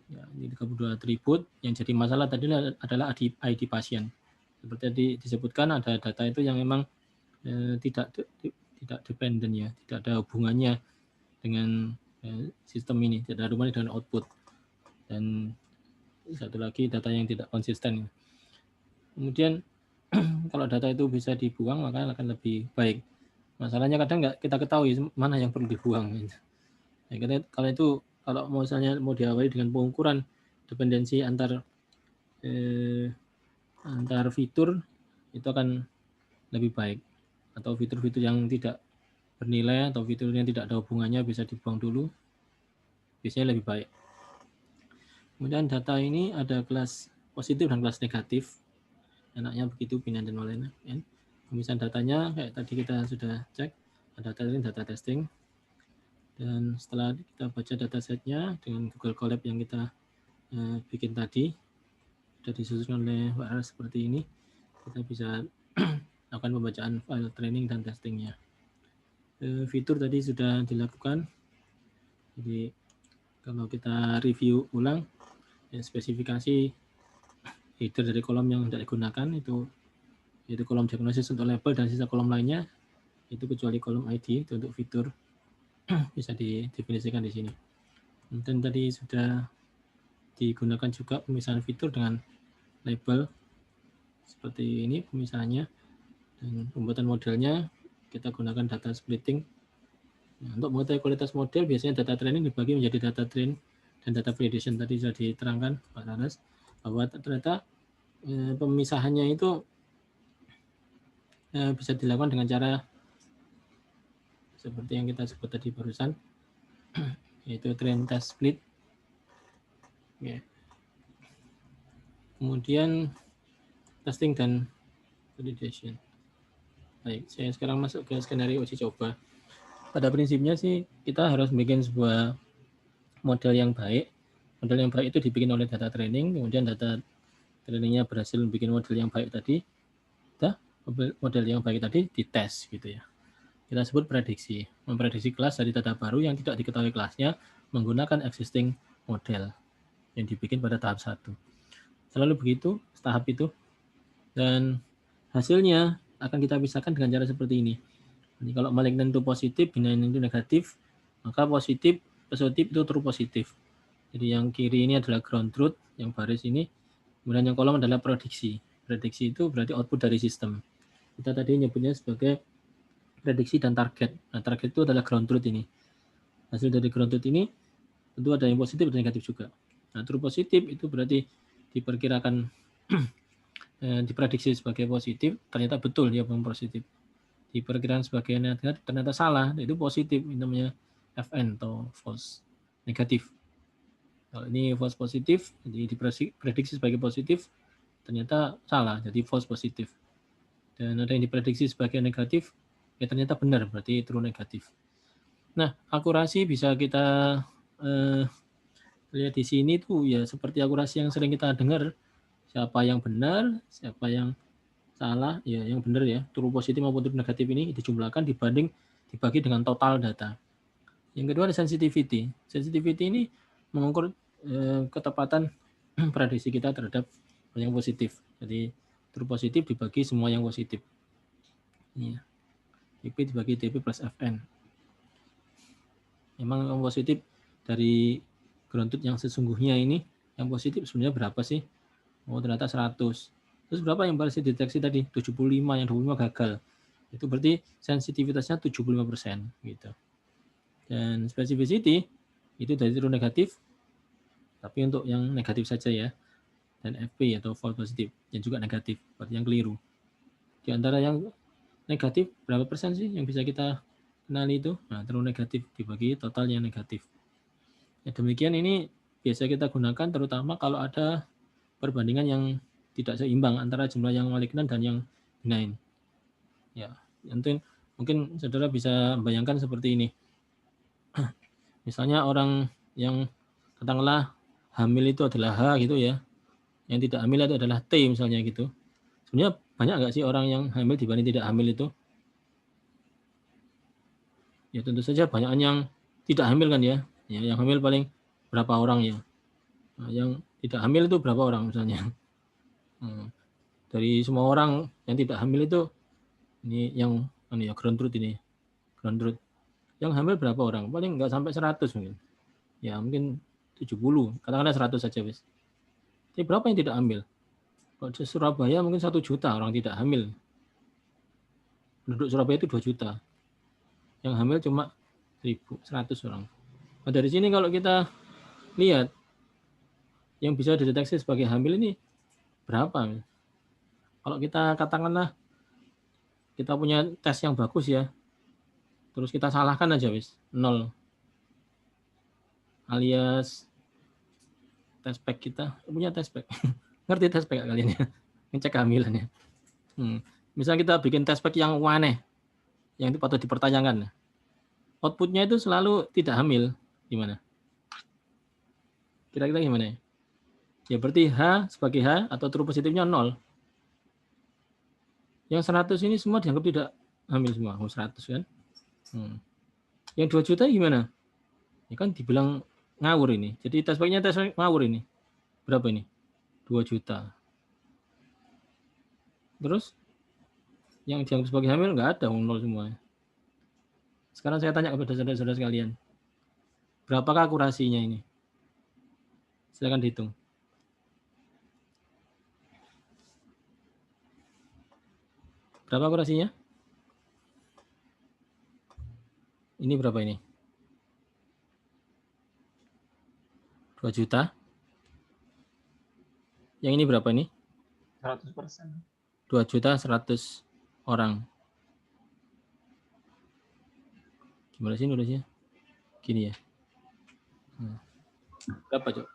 Ya, ini 32 atribut. Yang jadi masalah tadi adalah ID pasien. Seperti tadi disebutkan ada data itu yang memang tidak dependent ya, tidak ada hubungannya dengan sistem ini, tidak ada hubungannya dengan output. Dan satu lagi data yang tidak konsisten. Kemudian kalau data itu bisa dibuang maka akan lebih baik. Masalahnya kadang nggak kita ketahui mana yang perlu dibuang. Ya, kalau misalnya mau diawali dengan pengukuran dependensi antar fitur, itu akan lebih baik. Atau fitur-fitur yang tidak bernilai atau fitur yang tidak ada hubungannya bisa dibuang dulu, biasanya lebih baik. Kemudian data ini ada kelas positif dan kelas negatif. enaknya begitu binary dan nonlinear. Pemisahan datanya kayak tadi kita sudah cek, ada data training, data testing. Dan setelah kita baca datasetnya dengan Google Colab yang kita bikin tadi, sudah disusun oleh WR seperti ini, kita bisa lakukan pembacaan file training dan testingnya. Fitur tadi sudah dilakukan, jadi kalau kita review ulang, ya, spesifikasi header dari kolom yang tidak digunakan itu yaitu kolom diagnosis untuk label dan sisa kolom lainnya itu kecuali kolom ID itu untuk fitur bisa didefinisikan di sini. Dan tadi sudah digunakan juga pemisahan fitur dengan label seperti ini pemisahannya, dan pembuatan modelnya kita gunakan data splitting. Nah, untuk mengetahui kualitas model biasanya data training dibagi menjadi data train dan data validation. Tadi sudah diterangkan Pak Raras bahwa ternyata pemisahannya itu bisa dilakukan dengan cara seperti yang kita sebut tadi barusan, yaitu train test split. Ya. Kemudian testing dan validation. Baik, saya sekarang masuk ke skenario uji coba. Pada prinsipnya sih kita harus bikin sebuah model yang baik. Model yang baik itu dibikin oleh data training, kemudian data trainingnya berhasil bikin model yang baik tadi. Model yang baik tadi dites gitu ya. Kita sebut prediksi, memprediksi kelas dari data baru yang tidak diketahui kelasnya menggunakan existing model yang dibikin pada tahap 1. Selalu begitu, tahap itu. Dan hasilnya akan kita pisahkan dengan cara seperti ini. Jadi kalau malignant itu positif, benign itu negatif, maka positif itu true positif. Jadi yang kiri ini adalah ground truth, yang baris ini, kemudian yang kolom adalah prediksi. Prediksi itu berarti output dari sistem. Kita tadi nyebutnya sebagai prediksi dan target. Nah, target itu adalah ground truth ini. Hasil dari ground truth ini tentu ada yang positif dan negatif juga. Nah, true positif itu berarti diperkirakan diprediksi sebagai positif, ternyata betul dia positif. Diperkirakan sebagai negatif, ternyata salah, itu positif, ini namanya FN atau false negatif. Kalau ini false positif, jadi diprediksi sebagai positif, ternyata salah, jadi false positif. Dan ada yang diprediksi sebagai negatif, ya ternyata benar, berarti true negatif. Nah, akurasi bisa kita lihat di sini tuh ya seperti akurasi yang sering kita dengar, siapa yang benar, siapa yang salah, ya yang benar ya, true positif maupun true negatif ini dijumlahkan dibagi dengan total data. Yang kedua ada sensitivity. Sensitivity ini mengukur ketepatan prediksi kita terhadap yang positif. Jadi true positif dibagi semua yang positif. Ini ya. TP dibagi TP plus FN. Memang yang positif dari ground truth yang sesungguhnya ini, yang positif sebenarnya berapa sih? Oh ternyata 100. Terus berapa yang berhasil deteksi tadi? 75, yang 25 gagal. Itu berarti sensitivitasnya 75% gitu. Dan specificity itu dari true negatif, tapi untuk yang negatif saja ya. Dan FP atau false positif yang juga negatif, berarti yang keliru. Di antara yang negatif berapa persen sih yang bisa kita kenali itu? Nah, true negatif dibagi total yang negatif. Ya, demikian ini biasa kita gunakan terutama kalau ada perbandingan yang tidak seimbang antara jumlah yang malignan dan yang benign. Ya, mungkin saudara bisa bayangkan seperti ini. Misalnya orang yang katakanlah hamil itu adalah H gitu ya. Yang tidak hamil itu adalah T misalnya gitu. Sebenarnya banyak nggak sih orang yang hamil dibanding tidak hamil itu? Ya tentu saja banyak yang tidak hamil kan ya. Ya yang hamil paling berapa orang ya. Nah, yang tidak hamil itu berapa orang misalnya. Dari semua orang yang tidak hamil itu ini yang ya ground truth ini. Ground truth. Yang hamil berapa orang? Paling nggak sampai 100 mungkin. Ya mungkin 70. Katakanlah 100 saja wis. Tapi berapa yang tidak hamil? Kalau di Surabaya mungkin 1 juta orang tidak hamil. Penduduk Surabaya itu 2 juta. Yang hamil cuma 1.100 orang. Nah, dari sini kalau kita lihat yang bisa dideteksi sebagai hamil ini berapa? Kalau kita katakanlah kita punya tes yang bagus ya, terus kita salahkan aja wis 0. Alias test pack kita punya test pack. Ngerti test pack kalian ya? ngecek kehamilannya. Misalnya kita bikin test pack yang aneh, yang itu patut dipertanyakan, outputnya itu selalu tidak hamil, gimana? Kira-kira gimana? Ya berarti H sebagai H atau true positifnya 0. Yang 100 ini semua dianggap tidak hamil semua, 100 kan? Yang 2 juta gimana? Ya kan dibilang ngawur ini. Jadi test pack-nya tes ngawur ini. Berapa ini? 2 juta. Terus yang dianggap sebagai hamil nggak ada, 0 semua. Sekarang saya tanya kepada saudara-saudara sekalian. Berapakah akurasinya ini? Silakan dihitung. Berapa akurasinya? Ini berapa ini? 2 juta. Yang ini berapa ini? 100%. 2 juta 100 orang. Gimana sih nulisnya? Gini ya. Berapa, Cok?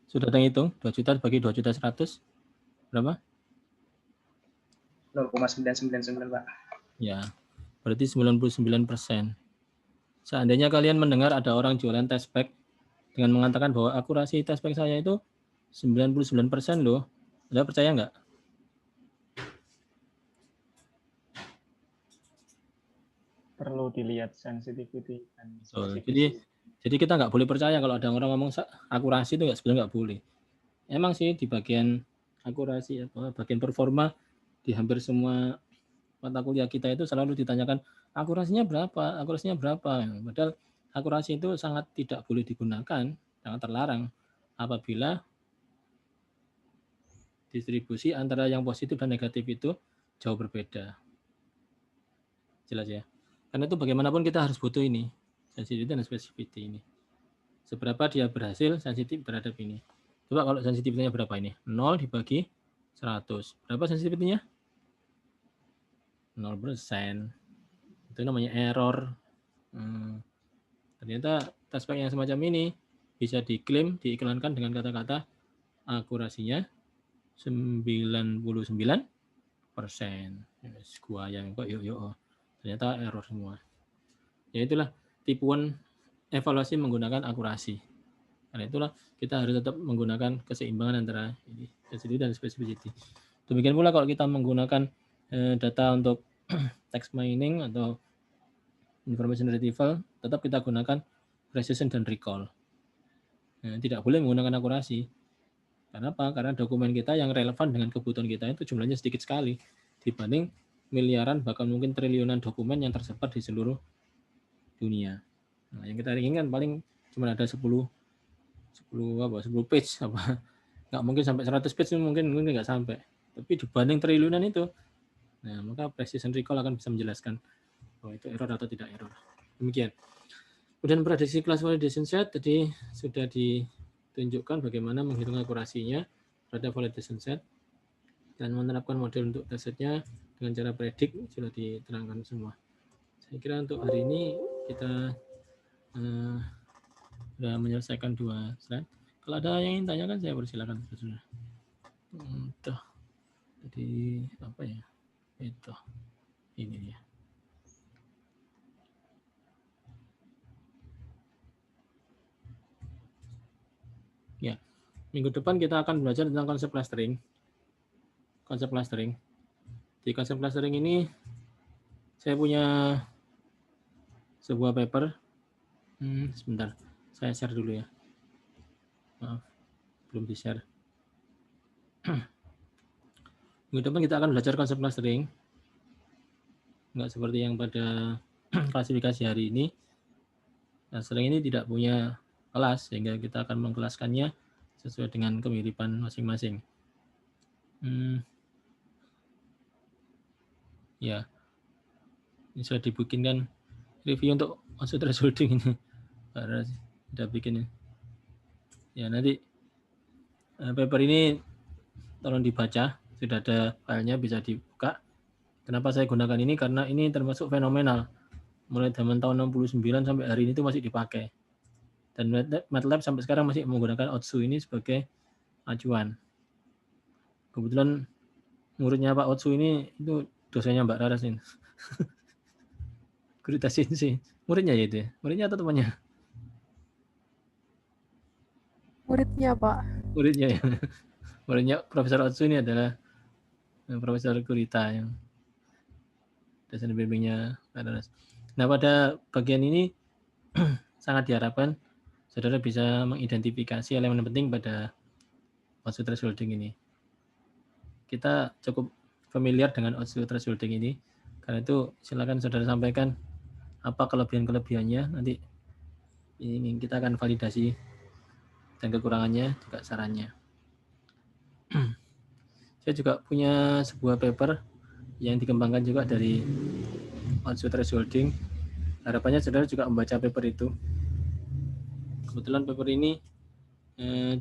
Sudah terhitung? 2 juta bagi 2 juta 100. Berapa? 0,999, Pak. Ya, berarti 99%. Seandainya kalian mendengar ada orang jualan test pack dengan mengatakan bahwa akurasi test pack saya itu 99% loh. Anda percaya nggak? Perlu dilihat sensitivity dan Jadi kita nggak boleh percaya kalau ada orang ngomong akurasi itu sebenarnya nggak boleh. Emang sih di bagian akurasi atau bagian performa di hampir semua mata kuliah kita itu selalu ditanyakan akurasinya berapa, akurasinya berapa. Padahal akurasi itu sangat tidak boleh digunakan, sangat terlarang apabila distribusi antara yang positif dan negatif itu jauh berbeda. Jelas ya? Karena itu bagaimanapun kita harus butuh ini, sensitivity dan specificity ini. Seberapa dia berhasil sensitif terhadap ini. Coba kalau sensitivity-nya berapa ini? 0 dibagi 100. Berapa sensitivity-nya? 0%. Itu namanya error. Ternyata test pack yang semacam ini bisa diklaim, diiklankan dengan kata-kata akurasinya 99%. Gua yang kok yuk. Ternyata error semua. Ya itulah tipuan evaluasi menggunakan akurasi. Karena itulah kita harus tetap menggunakan keseimbangan antara ini, sensitivity dan specificity. Demikian pula kalau kita menggunakan data untuk text mining atau information retrieval, tetap kita gunakan precision dan recall. Tidak boleh menggunakan akurasi. Karena apa? Karena dokumen kita yang relevan dengan kebutuhan kita itu jumlahnya sedikit sekali dibanding miliaran bahkan mungkin triliunan dokumen yang tersebar di seluruh dunia. Nah, yang kita inginkan paling cuma ada 10 page apa. Nggak mungkin sampai 100 page mungkin nggak sampai. Tapi dibanding triliunan itu, nah maka precision recall akan bisa menjelaskan bahwa itu error atau tidak error. Demikian. Kemudian prediksi class validation set tadi sudah ditunjukkan bagaimana menghitung akurasinya pada validation set dan menerapkan model untuk testsetnya dengan cara predik sudah diterangkan semua. Saya kira untuk hari ini kita sudah menyelesaikan 2 slide. Kalau ada yang ingin tanyakan saya persilakan. Jadi apa ya? Itu ini dia. Ya, minggu depan kita akan belajar tentang konsep clustering. Konsep clustering. Di konsep clustering ini saya punya sebuah paper. Sebentar, saya share dulu ya. Maaf, belum di-share. Minggu depan kita akan belajar konsep clustering. Enggak seperti yang pada klasifikasi hari ini. Clustering ini tidak punya kelas, sehingga kita akan mengkelaskannya sesuai dengan kemiripan masing-masing. Ya, ini sudah dibikinkan review untuk masuk thresholding ini. Sudah bikin ya. Nanti paper ini tolong dibaca, sudah ada filenya bisa dibuka. Kenapa saya gunakan ini? Karena ini termasuk fenomenal. Mulai zaman tahun 69 sampai hari ini itu masih dipakai. Dan MATLAB sampai sekarang masih menggunakan OTSU ini sebagai acuan. Kebetulan muridnya Pak Otsu ini itu dosennya Mbak Raras ini. Guru sih. Muridnya ya itu ya? Muridnya atau temannya? Muridnya, Pak. Muridnya ya. Muridnya Profesor Otsu ini adalah Profesor Gurita yang dosen bimbingnya Mbak Raras. Nah, pada bagian ini sangat diharapkan saudara bisa mengidentifikasi elemen penting pada Otsu thresholding ini. Kita cukup familiar dengan Otsu thresholding ini, karena itu silakan saudara sampaikan apa kelebihan-kelebihannya, nanti ini kita akan validasi dan kekurangannya juga sarannya. Saya juga punya sebuah paper yang dikembangkan juga dari Otsu thresholding. Harapannya saudara juga membaca paper itu. Kebetulan paper ini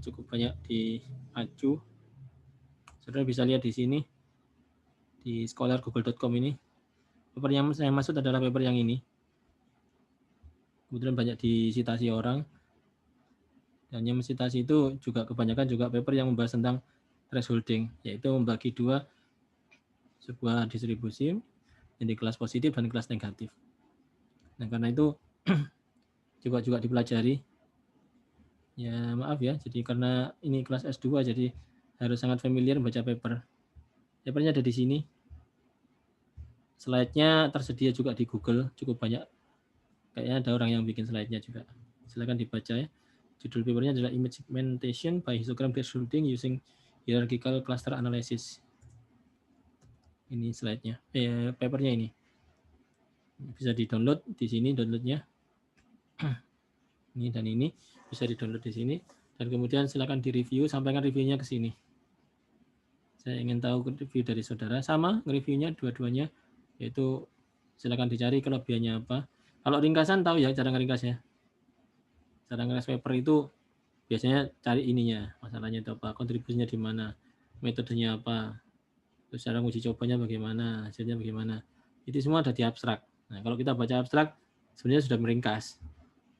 cukup banyak diacu. Saudara bisa lihat di sini di scholargoogle.com ini. Paper yang saya maksud adalah paper yang ini. Kebetulan banyak disitasi orang. Dan yang mensitasi itu juga kebanyakan juga paper yang membahas tentang thresholding, yaitu membagi dua sebuah distribusi jadi kelas positif dan kelas negatif. Nah, karena itu juga dipelajari. Ya, maaf ya. Jadi karena ini kelas S2 jadi harus sangat familiar baca paper. Papernya ada di sini. Slide-nya tersedia juga di Google, cukup banyak. Kayaknya ada orang yang bikin slide-nya juga. Silakan dibaca ya. Judul papernya adalah Image Segmentation by Histogram Thresholding using Hierarchical Cluster Analysis. Ini slide-nya, papernya ini. Bisa di-download di sini downloadnya. Ini dan ini bisa di-download di sini. Dan kemudian silakan di-review, sampaikan reviewnya ke sini. Saya ingin tahu review dari saudara. Sama reviewnya dua-duanya, yaitu silakan dicari kelebihannya apa. Kalau ringkasan tahu ya cara ngeringkasnya. Cara ngeringkas paper itu biasanya cari ininya, masalahnya itu apa, kontribusinya di mana, metodenya apa, terus cara uji cobanya bagaimana, hasilnya bagaimana. Itu semua ada di abstrak. Nah, kalau kita baca abstrak sebenarnya sudah meringkas.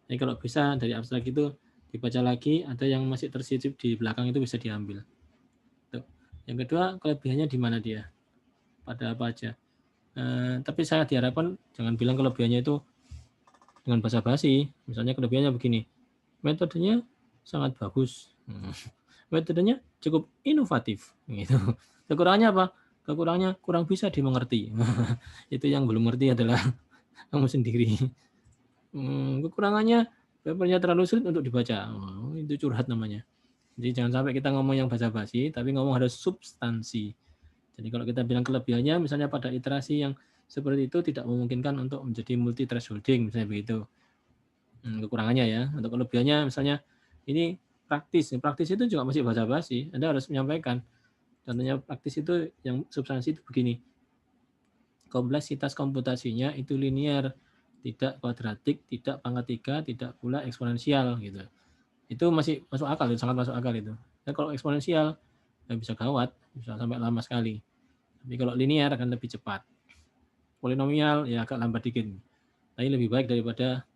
Jadi kalau bisa dari abstrak itu dibaca lagi, ada yang masih tersisip di belakang itu bisa diambil. Tuh. Yang kedua, kelebihannya di mana dia? Pada apa aja? Tapi saya diharapkan jangan bilang kelebihannya itu dengan basa-basi. Misalnya kelebihannya begini, metodenya sangat bagus, metodenya cukup inovatif. Gitu. Kekurangannya apa? Kekurangannya kurang bisa dimengerti. Itu yang belum ngerti adalah kamu sendiri. Kekurangannya papernya terlalu sulit untuk dibaca. Itu curhat namanya. Jadi jangan sampai kita ngomong yang basa-basi, tapi ngomong harus substansi. Jadi kalau kita bilang kelebihannya, misalnya pada iterasi yang seperti itu tidak memungkinkan untuk menjadi multi thresholding, misalnya begitu. Kekurangannya ya. Untuk kelebihannya misalnya ini praktis. Praktis itu juga masih basa-basi. Anda harus menyampaikan. Contohnya praktis itu yang substansi itu begini. Kompleksitas komputasinya itu linear, tidak kuadratik, tidak pangkat 3, tidak pula eksponensial gitu. Itu masih masuk akal, sangat masuk akal itu. Dan kalau eksponensial ya bisa gawat, bisa sampai lama sekali. Tapi kalau linear akan lebih cepat. Polinomial ya agak lambat dikit. Tapi lebih baik daripada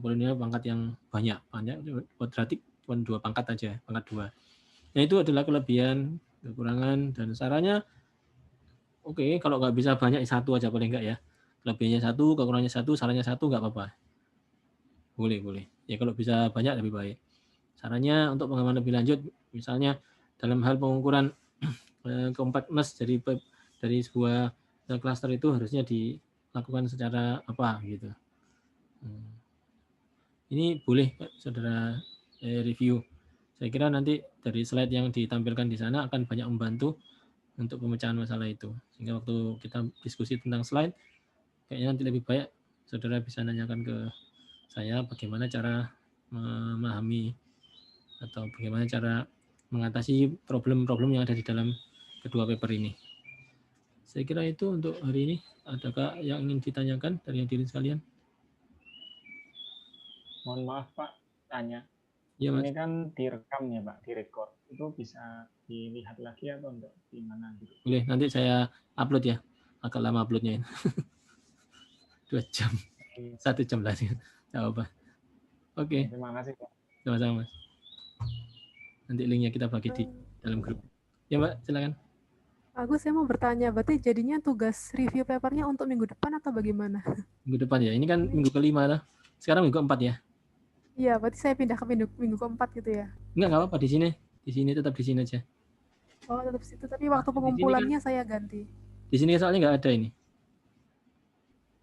polinomial pangkat yang banyak. Kuadratik cuma 2 pangkat aja, pangkat 2. Nah, itu adalah kelebihan, kekurangan, dan sarannya oke, kalau nggak bisa banyak satu aja paling enggak ya. Kelebihannya 1, kekurangannya 1, sarannya 1 nggak apa-apa. Boleh. Ya kalau bisa banyak lebih baik. Sarannya untuk pengembangan lebih lanjut, misalnya dalam hal pengukuran compactness dari sebuah cluster itu harusnya dilakukan secara apa gitu. Ini boleh saudara review. Saya kira nanti dari slide yang ditampilkan di sana akan banyak membantu untuk pemecahan masalah itu. Sehingga waktu kita diskusi tentang slide, kayaknya nanti lebih baik saudara bisa nanyakan ke saya bagaimana cara memahami atau bagaimana cara mengatasi problem-problem yang ada di dalam kedua paper ini. Saya kira itu untuk hari ini. Adakah yang ingin ditanyakan dari hadirin sekalian? Mohon maaf Pak, tanya. Ya, Mas. Ini kan direkam ya Pak, direkord. Itu bisa dilihat lagi atau enggak? Di mana gitu? Boleh, nanti saya upload ya. Agak lama uploadnya. 2 jam. 1 jam lagi. Tidak apa. Oke. Terima kasih Pak. Sama-sama, Mas. Nanti linknya kita bagi di dalam grup. Ya, Mbak, silakan. Agus, saya mau bertanya, berarti jadinya tugas review papernya untuk minggu depan atau bagaimana? Minggu depan ya. Ini kan minggu kelima lah. Sekarang minggu keempat ya. Iya, berarti saya pindah ke minggu keempat gitu ya? Nggak apa-apa di sini. Di sini tetap di sini aja. Oh, tetap situ. Tapi waktu Di sini pengumpulannya saya ganti. Di sini soalnya nggak ada ini.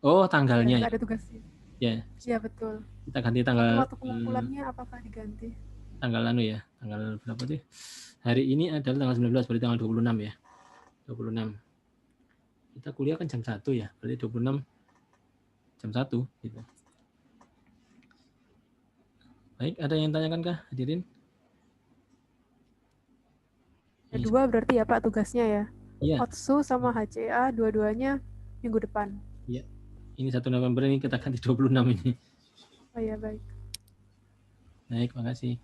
Oh, tanggalnya Nggak ya. ada tugasnya. Ya, Iya, betul. kita ganti Tapi tanggal waktu pengumpulannya apakah diganti? tanggal anu ya. Tanggal berapa tuh? Hari ini adalah tanggal 19, berarti tanggal 26 ya. 26. Kita kuliah kan jam 1 ya. Berarti 26 jam 1 gitu. Baik, ada yang tanyakan kah hadirin? Ada 2 berarti ya Pak tugasnya ya? Iya. Otsu sama HCA dua-duanya minggu depan. Iya. Ini 1 November ini kita ganti 26 ini. Oh iya, baik. Baik, makasih.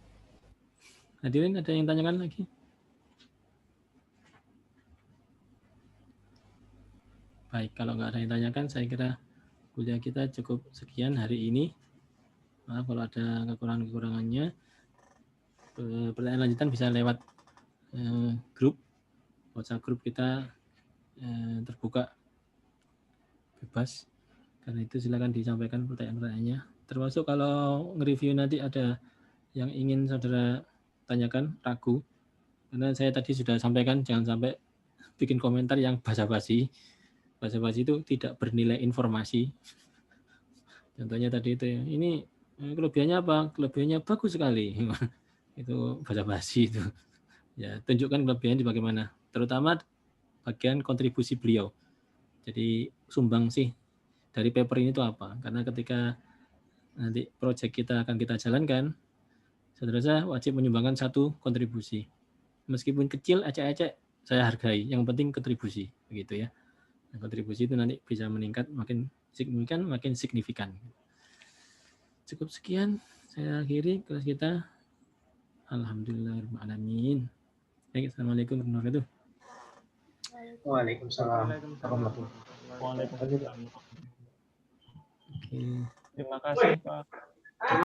Hadirin ada yang tanyakan lagi? Baik, kalau nggak ada yang tanyakan, saya kira kuliah kita cukup sekian hari ini. Maaf kalau ada kekurangan-kekurangannya. Pertanyaan lanjutan bisa lewat grup, WhatsApp grup kita terbuka bebas. Karena itu silakan disampaikan pertanyaan-pertanyaannya. Termasuk kalau nge-review nanti ada yang ingin saudara tanyakan, ragu. Karena saya tadi sudah sampaikan, jangan sampai bikin komentar yang basa-basi. Basa-basi itu tidak bernilai informasi. Contohnya tadi itu, ini kelebihannya apa? Kelebihannya bagus sekali. Itu basa-basi itu. Ya, tunjukkan kelebihannya di bagaimana. Terutama bagian kontribusi beliau. Jadi sumbang sih dari paper ini itu apa? Karena ketika nanti proyek kita akan kita jalankan, saudara wajib menyumbangkan 1 kontribusi. Meskipun kecil, ecek-ecek, saya hargai. Yang penting kontribusi, begitu ya. Nah, kontribusi itu nanti bisa meningkat makin signifikan. Cukup sekian, saya akhiri kelas kita. Alhamdulillahirrahmanirrahim. Baik, assalamualaikum warahmatullahi wabarakatuh. Waalaikumsalam. Waalaikumsalam. Oke. Terima kasih Pak.